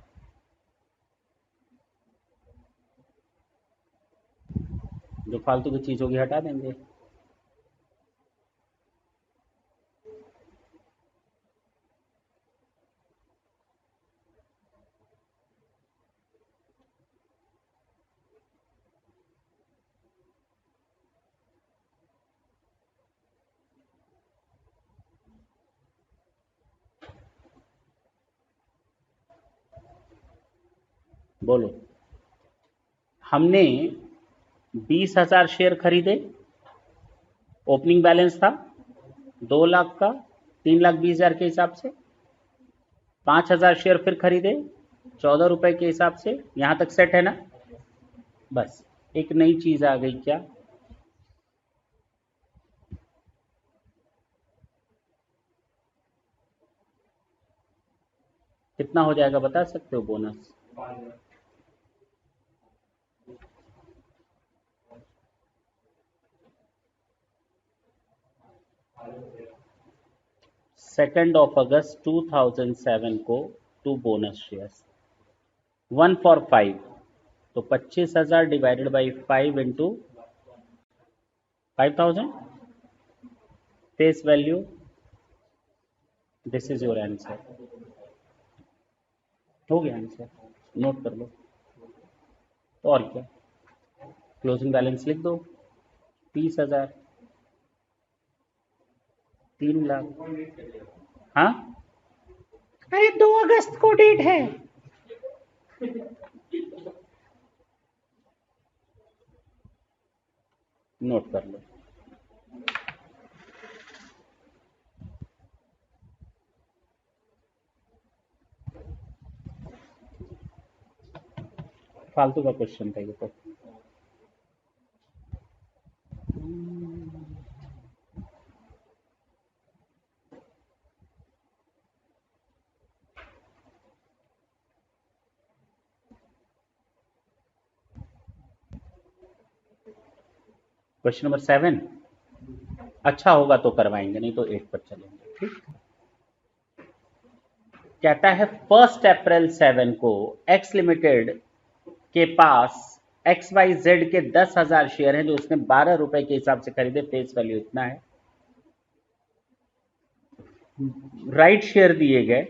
जो फालतू की चीज होगी हटा देंगे। बोलो। हमने 20,000 शेयर खरीदे, ओपनिंग बैलेंस था 2 लाख का, 3,20,000 के हिसाब से। 5,000 शेयर फिर खरीदे 14 रुपए के हिसाब से। यहां तक सेट है ना? बस एक नई चीज आ गई, क्या? कितना हो जाएगा बता सकते हो बोनस? August 2, 2007 को 2 बोनस शेयर्स, 1 for 5, तो 25,000 divided by 5 into 5,000 face value. This is your answer. हो गया आंसर, नोट कर लो। तो और क्या, क्लोजिंग बैलेंस लिख दो। 30,000, 3 लाख। हाँ, अरे 2 अगस्त को डेट है। नोट कर लो। फालतू का क्वेश्चन था ये तो। क्वेश्चन नंबर 7 अच्छा होगा तो करवाएंगे, नहीं तो 8 पर चलेंगे। ठीक, कहता है 1 अप्रैल 7 को एक्स लिमिटेड के पास एक्स वाई जेड के 10,000 शेयर हैं जो उसने 12 रुपए के हिसाब से खरीदे, फेस वैल्यू इतना है। राइट शेयर दिए गए,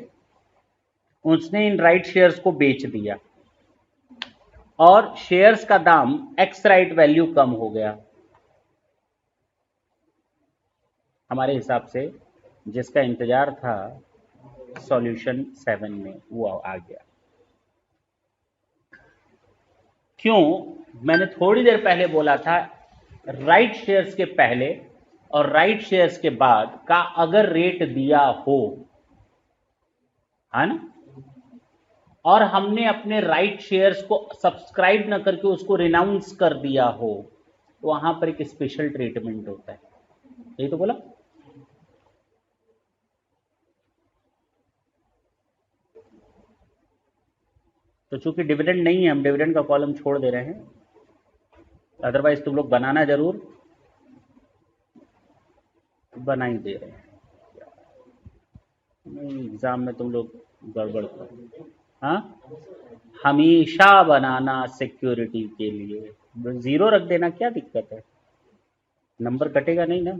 उसने इन राइट शेयर्स को बेच दिया और शेयर्स का दाम एक्स राइट वैल्यू कम हो गया। हमारे हिसाब से जिसका इंतजार था सॉल्यूशन 7 में वो आ गया। क्यों? मैंने थोड़ी देर पहले बोला था राइट शेयर्स के पहले और राइट शेयर्स के बाद का अगर रेट दिया हो, है ना, और हमने अपने राइट शेयर्स को सब्सक्राइब ना करके उसको रिनाउंस कर दिया हो, तो वहां पर एक स्पेशल ट्रीटमेंट होता है। यही तो बोला। तो चूंकि डिविडेंड नहीं है, हम डिविडेंड का कॉलम छोड़ दे रहे हैं, अदरवाइज तुम लोग बनाना जरूर, बना ही दे रहे हैं। नहीं, एग्जाम में तुम लोग गड़बड़ करो। हाँ, हमेशा बनाना सिक्योरिटी के लिए, 0 रख देना क्या दिक्कत है, नंबर कटेगा नहीं ना।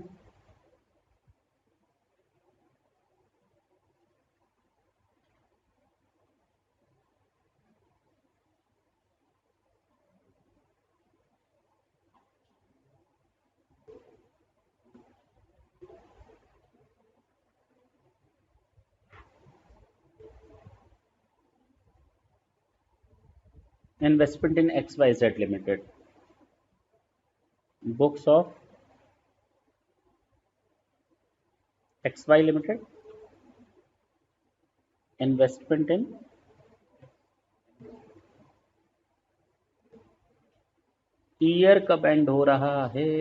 Investment in X Y Z limited, books of X Y limited, investment in year कब एंड हो रहा है,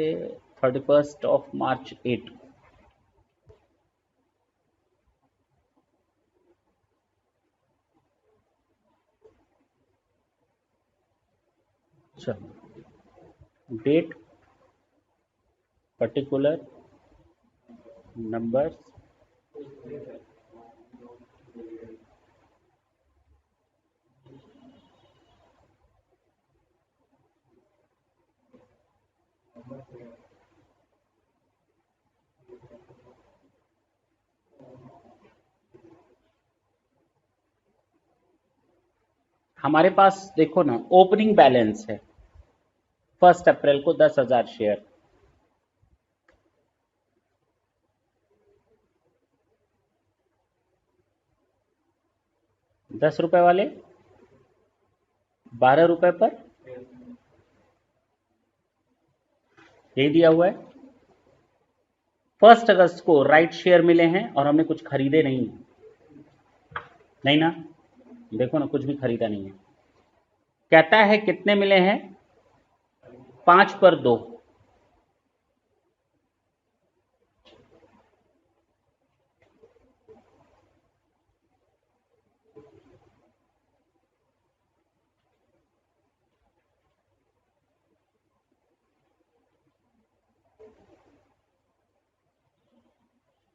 31 ऑफ मार्च 8। चलो, डेट, पर्टिकुलर, नंबर्स, हमारे पास देखो ना ओपनिंग बैलेंस है 1 अप्रैल को 10,000 शेयर, ₹10 वाले 12 रुपए पर, यही दिया हुआ है। 1 अगस्त को राइट शेयर मिले हैं और हमने कुछ खरीदे नहीं, नहीं ना, देखो ना कुछ भी खरीदा नहीं है। कहता है कितने मिले हैं, 5 पर 2,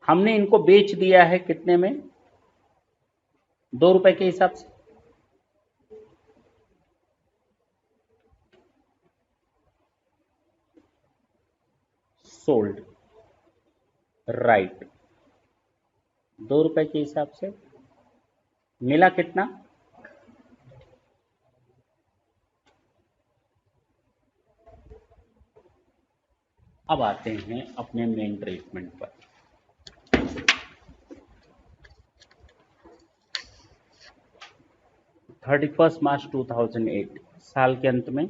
हमने इनको बेच दिया है कितने में, 2 रुपए के हिसाब से। सोल्ड, राइट, 2 रुपए के हिसाब से मिला कितना, अब आते हैं अपने मेन ट्रीटमेंट पर। मार्च 2008 साल के अंत में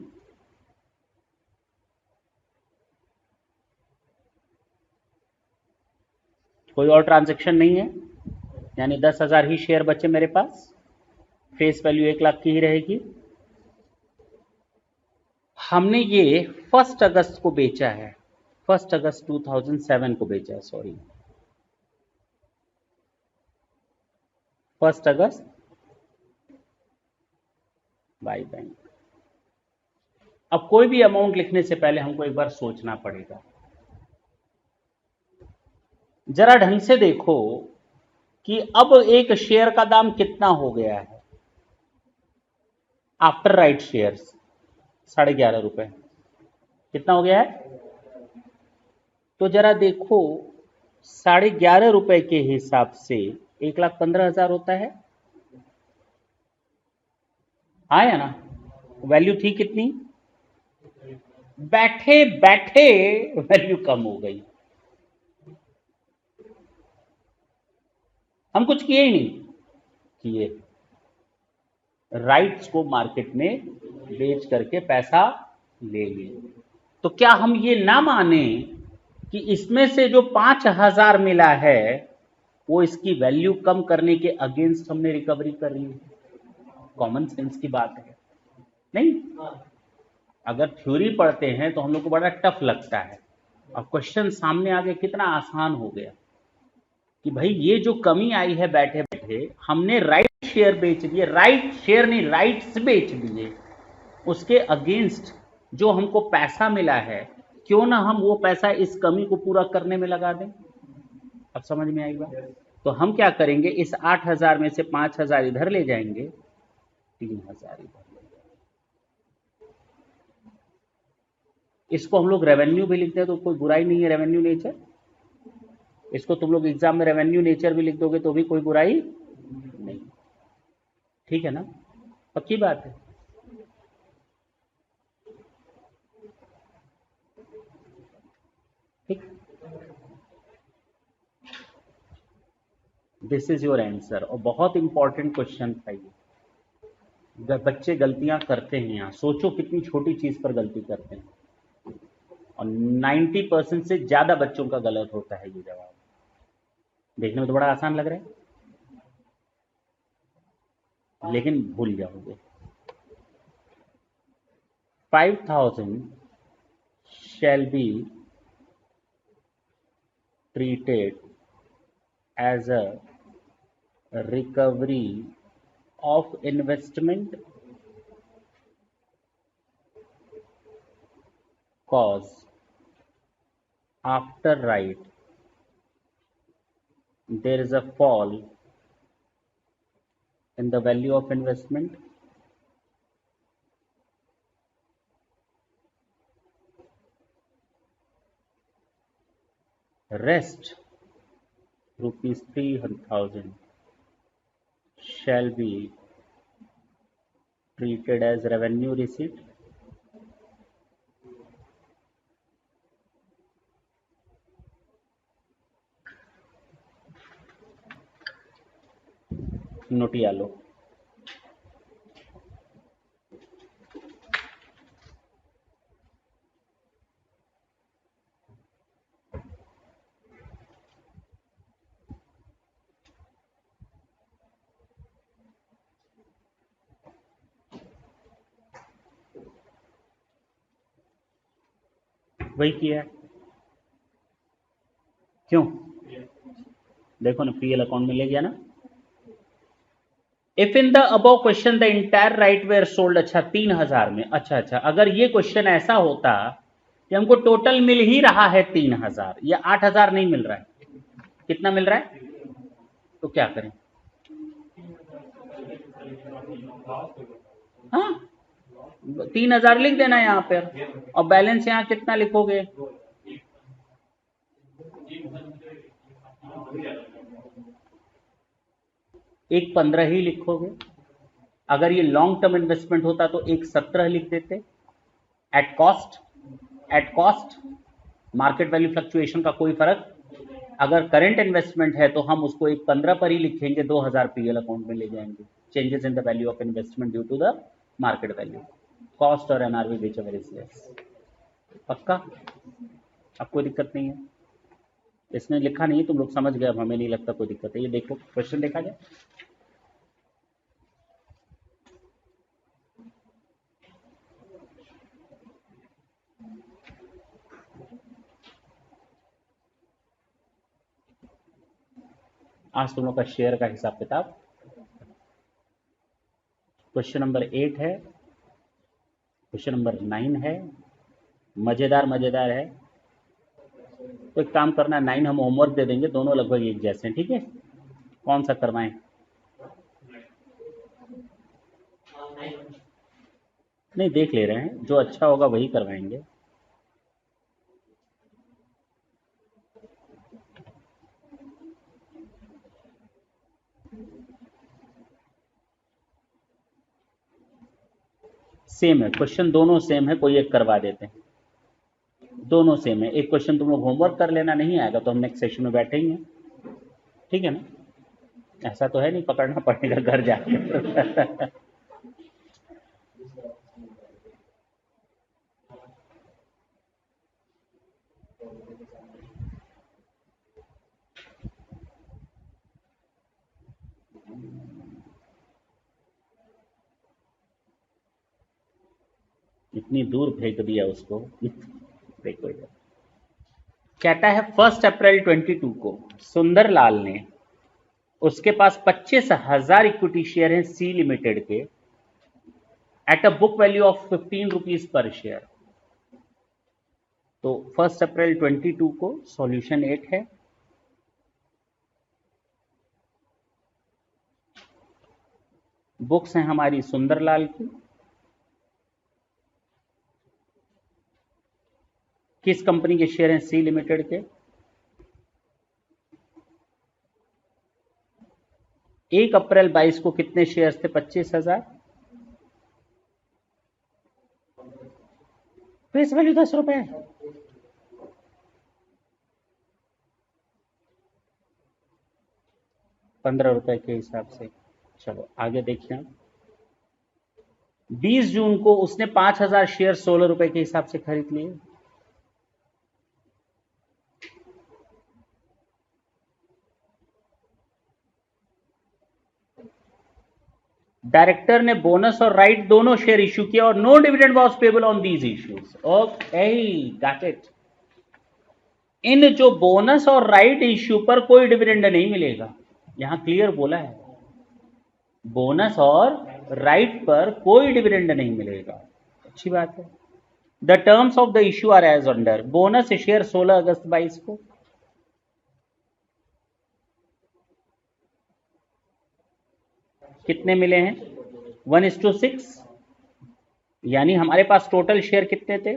कोई और ट्रांजैक्शन नहीं है, यानी 10,000 ही शेयर बचे मेरे पास, फेस वैल्यू 1 लाख की ही रहेगी। हमने ये 1 अगस्त को बेचा है, 1 अगस्त 2007 को बेचा है, सॉरी 1 अगस्त बाय बैंक। अब कोई भी अमाउंट लिखने से पहले हमको एक बार सोचना पड़ेगा। जरा ढंग से देखो कि अब एक शेयर का दाम कितना हो गया है आफ्टर राइट शेयर्स, 11.5 रुपए। कितना हो गया है? तो जरा देखो 11.5 रुपए के हिसाब से 1,15,000 होता है, हाँ या ना? वैल्यू थी कितनी? बैठे बैठे वैल्यू कम हो गई। हम कुछ किए ही नहीं, किए राइट्स को मार्केट में बेच करके पैसा ले लिए। तो क्या हम ये ना माने कि इसमें से जो 5,000 मिला है वो इसकी वैल्यू कम करने के अगेंस्ट हमने रिकवरी कर ली? कॉमन सेंस की बात है, नहीं? अगर थ्योरी पढ़ते हैं तो हम लोग को बड़ा टफ लगता है, और क्वेश्चन सामने आगे कितना आसान हो गया कि भाई ये जो कमी आई है बैठे बैठे, हमने राइट शेयर बेच दिए, राइट शेयर नहीं राइट्स बेच दिए, उसके अगेंस्ट जो हमको पैसा मिला है, क्यों ना हम वो पैसा इस कमी को पूरा करने में लगा दें। अब समझ में आई बात? तो हम क्या करेंगे, इस 8,000 में से 5,000 इधर ले जाएंगे, 3,000 इधर। इसको हम लोग रेवेन्यू भी लिखते हैं तो कोई बुराई नहीं है, रेवेन्यू नेचर। इसको तुम लोग एग्जाम में रेवेन्यू नेचर भी लिख दोगे तो भी कोई बुराई नहीं, ठीक है ना? पक्की बात है। ठीक, दिस इज योर आंसर। और बहुत इंपॉर्टेंट क्वेश्चन था ये। बच्चे गलतियां करते हैं यहाँ, सोचो कितनी छोटी चीज पर गलती करते हैं, और 90% से ज्यादा बच्चों का गलत होता है ये जवाब। देखने में तो बड़ा आसान लग रहा है, लेकिन भूल जाओगे। 5,000 shall be treated as a recovery of investment cause after right there is a fall in the value of investment. Rest rupees 3,000 shall be treated as revenue receipt. नोटिया लो। वही किया है, क्यों? देखो ना, पीएल अकाउंट में ले गया ना। If in the above question the entire right were sold, अच्छा 3,000 में, अच्छा अगर ये क्वेश्चन ऐसा होता कि हमको टोटल मिल ही रहा है 3,000, या 8,000 नहीं मिल रहा है, कितना मिल रहा है, तो क्या करें? हाँ, 3,000 लिख देना यहां पर, और बैलेंस यहां कितना लिखोगे? एक 15 ही लिखोगे। अगर ये लॉन्ग टर्म इन्वेस्टमेंट होता तो एक 17 लिख देते। At cost market value fluctuation का कोई फर्क। अगर करंट इन्वेस्टमेंट है तो हम उसको एक 15 पर ही लिखेंगे, 2,000 पीएल अकाउंट में ले जाएंगे। Changes in the value of investment due to the market value, cost और NRV whichever is less. पक्का? अब कोई दिक्कत नहीं है? इसने लिखा नहीं, तुम लोग समझ गए, अब हमें नहीं लगता कोई दिक्कत है। ये देखो क्वेश्चन देखा जाए। आज तुम लोग का शेयर का हिसाब किताब क्वेश्चन नंबर 8 है, क्वेश्चन नंबर 9 है, मजेदार मजेदार है। तो एक काम करना, 9 हम होमवर्क दे देंगे, दोनों लगभग एक जैसे हैं, ठीक है? कौन सा करवाएं? नहीं, देख ले रहे हैं, जो अच्छा होगा वही करवाएंगे। सेम है क्वेश्चन, दोनों सेम है, कोई एक करवा देते हैं। दोनों सेम है, एक क्वेश्चन तुम लोग होमवर्क कर लेना, नहीं आएगा तो हम नेक्स्ट सेशन में बैठेंगे, ठीक है ना? ऐसा तो है नहीं पकड़ना पड़ेगा घर जाके। इतनी दूर फेंक दिया उसको। देखो इधर, कहता है 1 अप्रैल 22 को सुंदरलाल ने, उसके पास 25,000 इक्विटी शेयर हैं सी लिमिटेड के, at a book value of 15 rupees per share. तो 1 अप्रैल 22 को सॉल्यूशन 8 है। बुक्स हैं हमारी सुंदरलाल की, किस कंपनी के शेयर हैं? सी लिमिटेड के। 1 अप्रैल 22 को कितने शेयर थे? 25,000। फेस वैल्यू 10 रुपए। 15 रुपए के हिसाब से। चलो आगे देखिए। 20 जून को उसने 5,000 शेयर 16 रुपए के हिसाब से खरीद लिए। डायरेक्टर ने बोनस और राइट दोनों शेयर इश्यू किया और no dividend was payable on these issues. Okay, got it. इन जो बोनस और राइट इश्यू पर कोई डिविडेंड नहीं मिलेगा, यहां क्लियर बोला है, बोनस और राइट पर कोई डिविडेंड नहीं मिलेगा। अच्छी बात है। The terms of the issue are as under. Bonus share 16 अगस्त 22 को, कितने मिले हैं? 1:6। यानी हमारे पास टोटल शेयर कितने थे?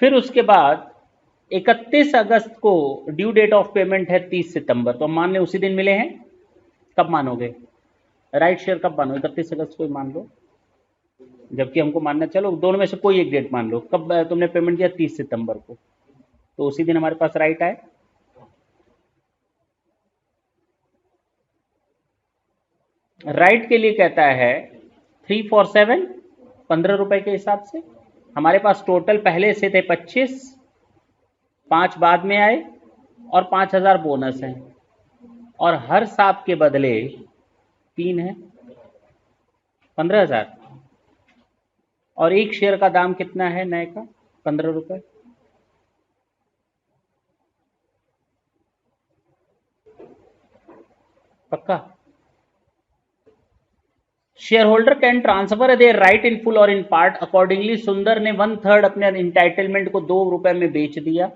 फिर उसके बाद 31 अगस्त को ड्यू डेट ऑफ पेमेंट है 30 सितंबर, तो हम मान लें उसी दिन मिले हैं। कब मानोगे? राइट शेयर कब मानो? 31 अगस्त को ही मान लो, जबकि हमको मानना, चलो दोनों में से कोई एक डेट मान लो। कब तुमने पेमेंट किया? 30 सितंबर को, तो उसी दिन हमारे पास राइट आए। राइट के लिए कहता है 347, 15 रुपए के हिसाब से। हमारे पास टोटल पहले से थे 25, 5 बाद में आए और 5,000 बोनस हैं, और हर सात के बदले 3 है, 15,000। और एक शेयर का दाम कितना है नए का? 15 रुपए। पक्का? Share holder can transfer their right in full और इन पार्ट अकॉर्डिंगली। सुंदर ने 1/3 अपने इंटाइटलमेंट को 2 रुपए में बेच दिया।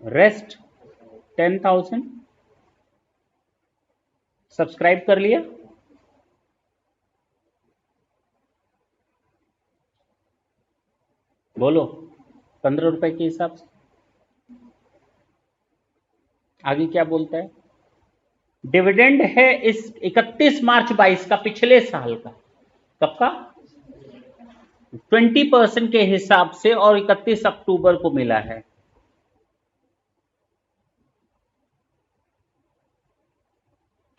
रेस्ट 10,000 सब्सक्राइब कर लिया। बोलो, 15 रुपए के हिसाब से। आगे क्या बोलता है? डिविडेंड है इस 31 मार्च 22 का, पिछले साल का। कब का? 20% के हिसाब से, और 31 अक्टूबर को मिला है।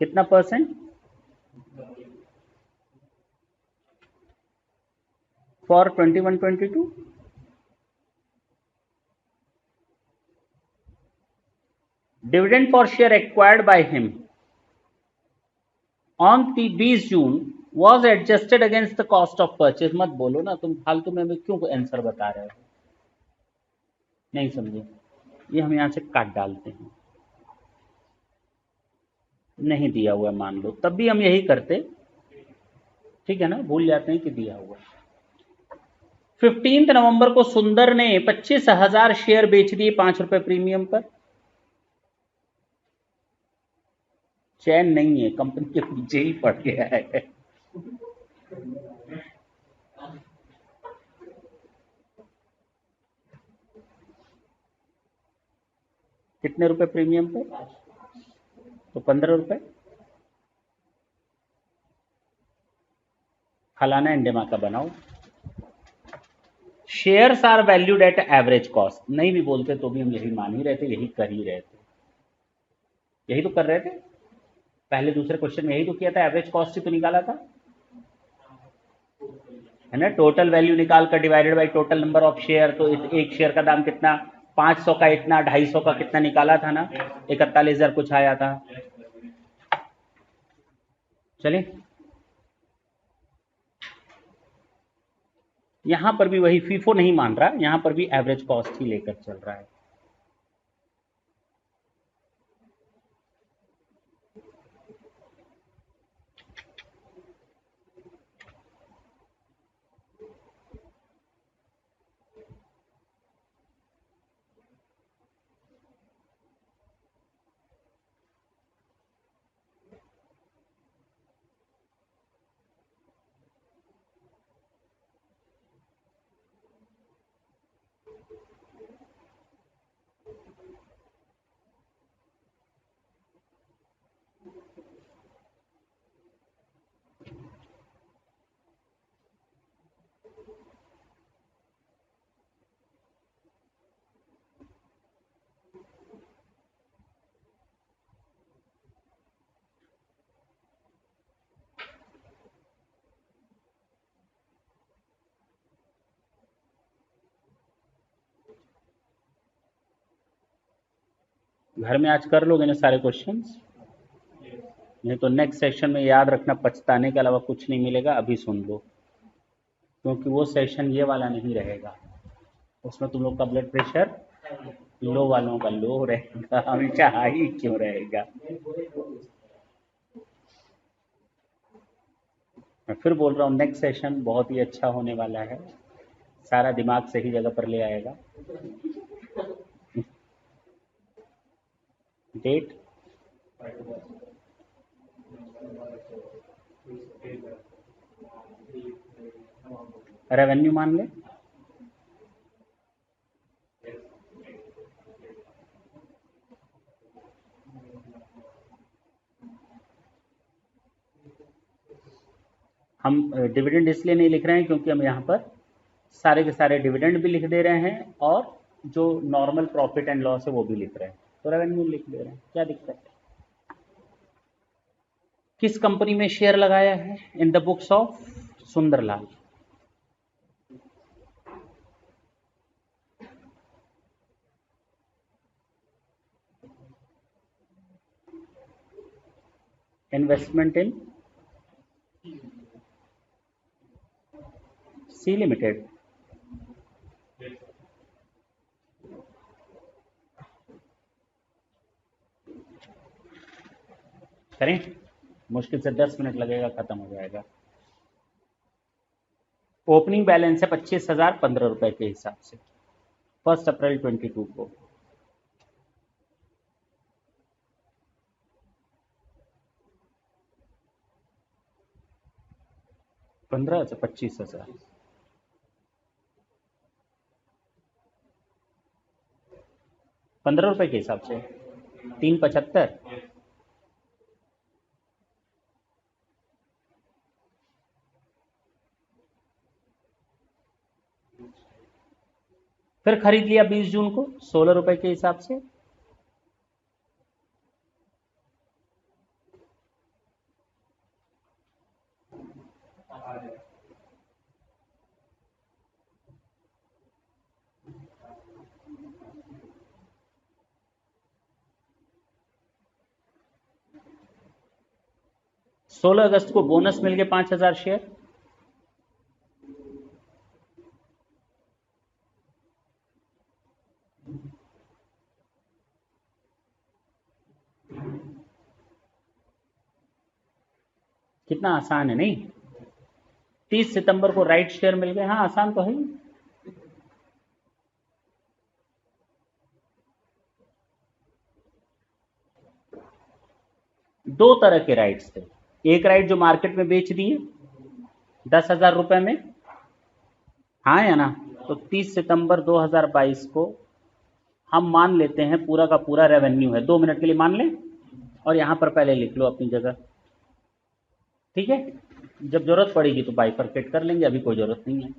कितना percent? For 21-22। Dividend for share acquired by him on 20 June was adjusted against the cost of purchase. मत बोलो ना तुम फालतू में, क्यों आंसर बता रहे हो? नहीं समझे? ये हम यहां से काट डालते हैं। नहीं दिया हुआ मान लो, तब भी हम यही करते। ठीक है ना, भूल जाते हैं कि दिया हुआ। 15 नवंबर को सुंदर ने 25,000 शेयर बेच दिए 5 रुपए प्रीमियम पर। चैन नहीं है, कंपनी के पीछे ही पड़ गया है। कितने रुपए प्रीमियम पे? तो 15 रुपए। फलाना इंडेमा का बनाओ। Shares are valued at average cost. नहीं भी बोलते तो भी हम यही मान ही रहे थे, यही कर ही रहे थे, यही तो कर रहे थे। पहले दूसरे क्वेश्चन में यही तो किया था, एवरेज कॉस्ट ही तो निकाला था, है ना। टोटल वैल्यू निकाल कर divided by total number of share, तो एक शेयर का दाम कितना? 500 का इतना, 250 का कितना निकाला था ना, 41,000 कुछ आया था। चलिए, यहां पर भी वही फीफो नहीं मान रहा, यहां पर भी एवरेज कॉस्ट ही लेकर चल रहा है। घर में आज कर लोगे ना सारे क्वेश्चंस? नहीं तो नेक्स्ट सेशन में याद रखना, पछताने के अलावा कुछ नहीं मिलेगा। अभी सुन लो, क्योंकि वो सेशन ये वाला नहीं रहेगा, उसमें तुम लोग का ब्लड प्रेशर लो वालों का लो रहेगा, हमेशा हाई क्यों रहेगा? मैं फिर बोल रहा हूँ, नेक्स्ट सेशन बहुत ही अच्छा होने वाला है, सारा दिमाग सही जगह पर ले आएगा। डेट? रेवेन्यू मान ले। हम डिविडेंड इसलिए नहीं लिख रहे हैं क्योंकि हम यहाँ पर सारे के सारे डिविडेंड भी लिख दे रहे हैं, और जो नॉर्मल प्रॉफिट एंड लॉस है वो भी लिख रहे हैं, तो रेवेन्यू लिख दे रहे हैं, क्या दिक्कत है? किस कंपनी में शेयर लगाया है? In the books of Sundarlal. Investment in C limited. करें? मुश्किल से 10 मिनट लगेगा, खत्म हो जाएगा। ओपनिंग बैलेंस है 25,000 15 रुपए के हिसाब से, 1 अप्रैल 22 को। 15 से 25,000। 15 रुपए के हिसाब से। 375। फिर खरीद लिया 20 जून को 16 रुपए के हिसाब से। सोलह अगस्त को बोनस मिल गए 5000 शेयर। कितना आसान है नहीं। 30 सितंबर को राइट शेयर मिल गए। हाँ आसान तो है ही। दो तरह के राइट्स थे। एक राइट जो मार्केट में बेच दिए 10,000 रुपए में, हाँ या ना। तो 30 सितंबर 2022 को हम मान लेते हैं पूरा का पूरा रेवेन्यू है। 2 मिनट के लिए मान लें और यहां पर पहले लिख लो अपनी जगह, ठीक है। जब जरूरत पड़ेगी तो बाइफरकेट कर लेंगे, अभी कोई जरूरत नहीं है।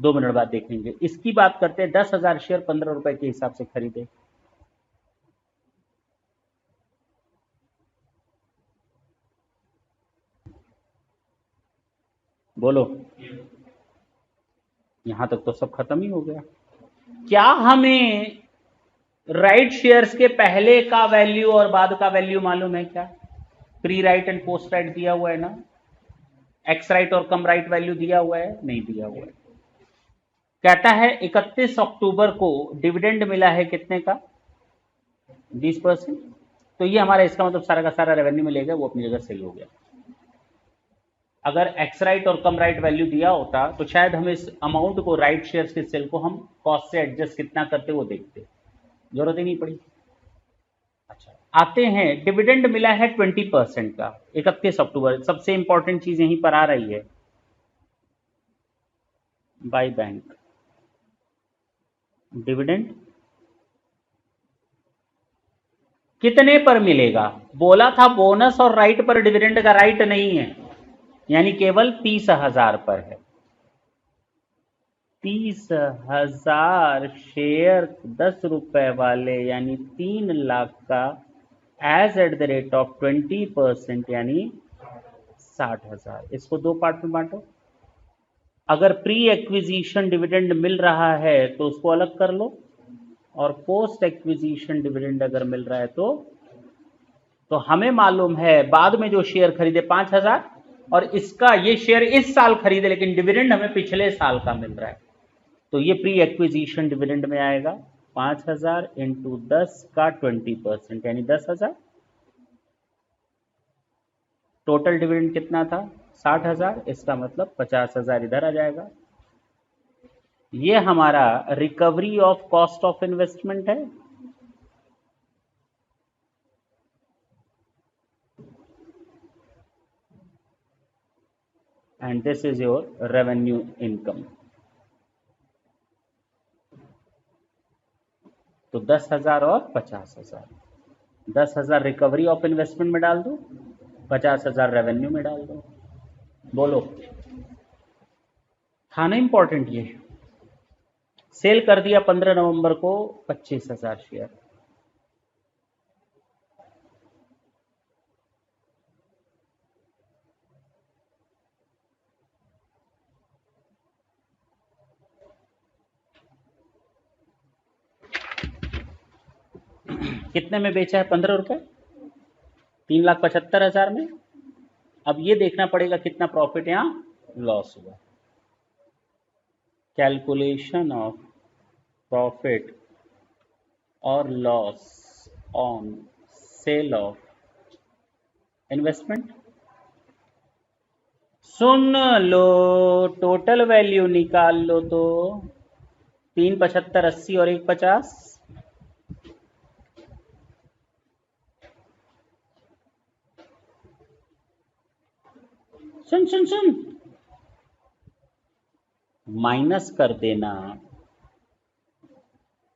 2 मिनट बाद देखेंगे। इसकी बात करते हैं। 10,000 शेयर 15 रुपए के हिसाब से खरीदे। बोलो, यहां तक तो सब खत्म ही हो गया। क्या हमें राइट शेयर्स के पहले का वैल्यू और बाद का वैल्यू मालूम है क्या? Pre right and post right दिया हुआ है ना। एक्स राइट और कम राइट वैल्यू दिया हुआ है? नहीं दिया हुआ है। कहता है 31 अक्टूबर को डिविडेंड मिला है कितने का? 20%। तो ये हमारा इसका मतलब सारा का सारा रेवेन्यू मिलेगा, वो अपनी जगह सही हो गया। अगर एक्स राइट और कम राइट वैल्यू दिया होता तो शायद हम इस अमाउंट को राइट शेयर्स के सेल को हम कॉस्ट से एडजस्ट कितना करते वो देखते, जरूरत ही नहीं पड़ी। अच्छा, आते हैं डिविडेंड मिला है 20% का 31 अक्टूबर। सबसे इंपॉर्टेंट चीज यहीं पर आ रही है, बाय बैंक डिविडेंड कितने पर मिलेगा? बोला था बोनस और राइट पर डिविडेंड का राइट नहीं है, यानी केवल 30,000 पर है। 30,000 शेयर 10 रुपए वाले यानी 3 लाख का as at the rate of 20% यानी 60,000। इसको दो पार्ट में बांटो। अगर प्री एक्विजिशन डिविडेंड मिल रहा है तो उसको अलग कर लो, और पोस्ट एक्विजिशन डिविडेंड अगर मिल रहा है तो हमें मालूम है बाद में जो शेयर खरीदे 5,000, और इसका ये शेयर इस साल खरीदे लेकिन डिविडेंड हमें पिछले साल का मिल रहा है, तो ये प्री एक्विजिशन डिविडेंड में आएगा 5,000 इंटू 10 का 20% यानी 10,000। टोटल डिविडेंड कितना था? 60,000। इसका मतलब 50,000 इधर आ जाएगा। ये हमारा recovery of cost of investment है। And this is your revenue income. तो 10,000 और 50,000। 10,000 रिकवरी ऑफ इन्वेस्टमेंट में डाल दो, 50,000 रेवेन्यू में डाल दो। बोलो, था ना इंपॉर्टेंट ये। सेल कर दिया 15 नवंबर को 25,000 शेयर। कितने में बेचा है? 15 रुपए, 3,75,000 में। अब ये देखना पड़ेगा कितना प्रॉफिट यहां लॉस हुआ। कैलकुलेशन ऑफ प्रॉफिट और loss on sale of investment. Soon low, total value निकाल लो तो 3,75,80 और 1,50। सुन सुन सुन, माइनस कर देना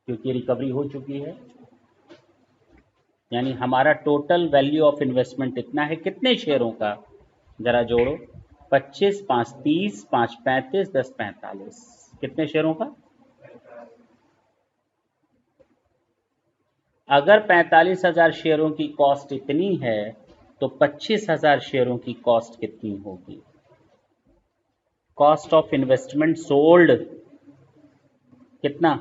क्योंकि रिकवरी हो चुकी है। यानी हमारा टोटल वैल्यू ऑफ इन्वेस्टमेंट इतना है, कितने शेयरों का, जरा जोड़ो, 25, 5 30, 5 35, 10 45, कितने शेयरों का? अगर 45,000 शेयरों की कॉस्ट इतनी है तो 25,000 शेयरों की कॉस्ट कितनी होगी? कॉस्ट ऑफ इन्वेस्टमेंट सोल्ड कितना?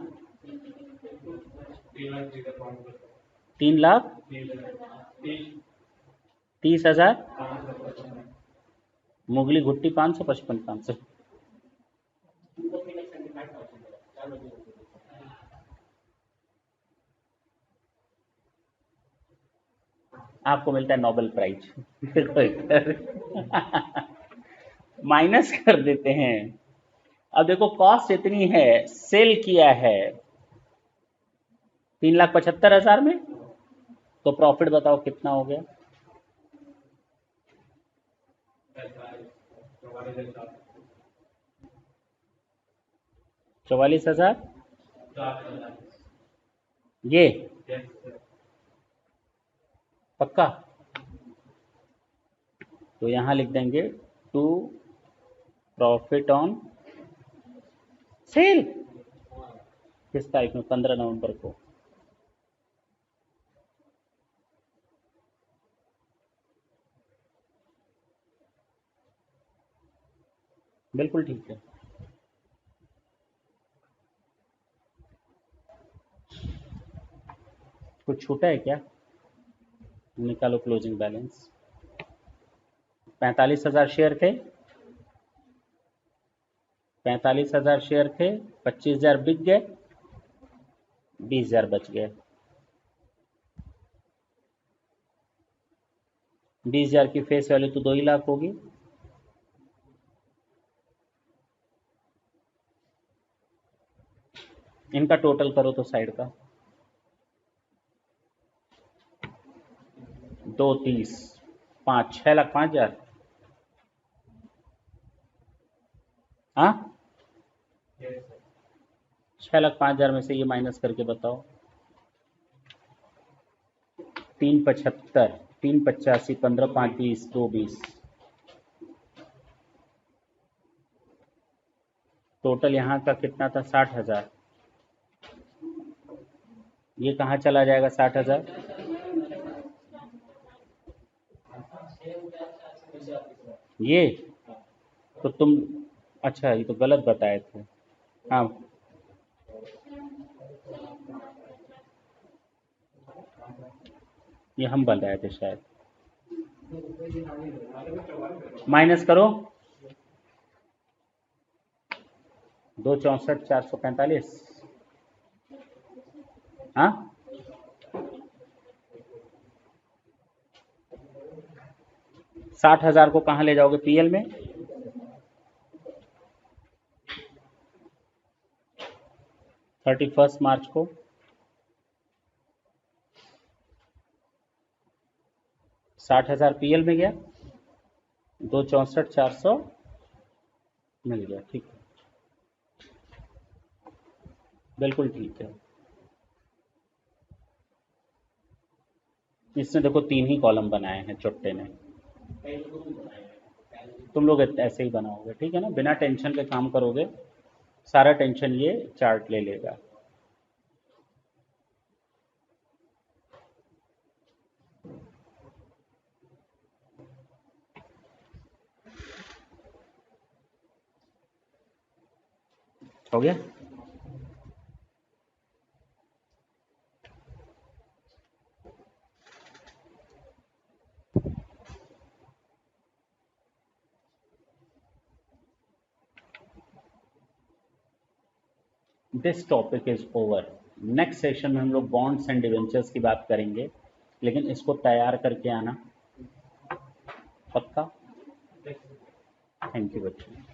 3,30,000। मुगली घुट्टी 555 500। आपको मिलता है नोबेल प्राइज। माइनस कर देते हैं। अब देखो कॉस्ट इतनी है, सेल किया है 3,75,000 में, तो प्रॉफिट बताओ कितना हो गया? 44,000। ये पक्का? तो यहां लिख देंगे टू प्रॉफिट ऑन सेल। किस तारीख में? 15 नवंबर को। बिल्कुल ठीक है। कुछ छूटा है क्या? निकालो क्लोजिंग बैलेंस। 45,000 शेयर थे, 45,000 शेयर थे, 25,000 बिक गए, 20,000 बच गए। 20,000 की फेस वैल्यू तो 2 ही लाख होगी। इनका टोटल करो तो साइड का 2 30 5 6,05,000। हाँ, 6,05,000 में से ये माइनस करके बताओ। 3,75, 3,85, 15 5 20, 2 20। टोटल यहाँ का कितना था? 60,000। ये कहाँ चला जाएगा 60,000? ये तो तुम, अच्छा ये तो गलत बताए थे। हाँ, ये हम बताए थे शायद। माइनस करो, 264 445। हाँ, 60,000 को कहाँ ले जाओगे? पीएल में। 31 मार्च को 60,000 पीएल में गया, 264,400 मिल गया। ठीक है, बिल्कुल ठीक है। इसने देखो 3 ही कॉलम बनाए हैं चुट्टे ने। तुम लोग ऐसे ही बनाओगे, ठीक है ना? बिना टेंशन के काम करोगे, सारा टेंशन ये चार्ट ले लेगा। हो गया? This topic is over. Next session में हम लोग बॉन्ड्स एंड डिवेंचर्स की बात करेंगे, लेकिन इसको तैयार करके आना, पक्का? थैंक यू बच्चों।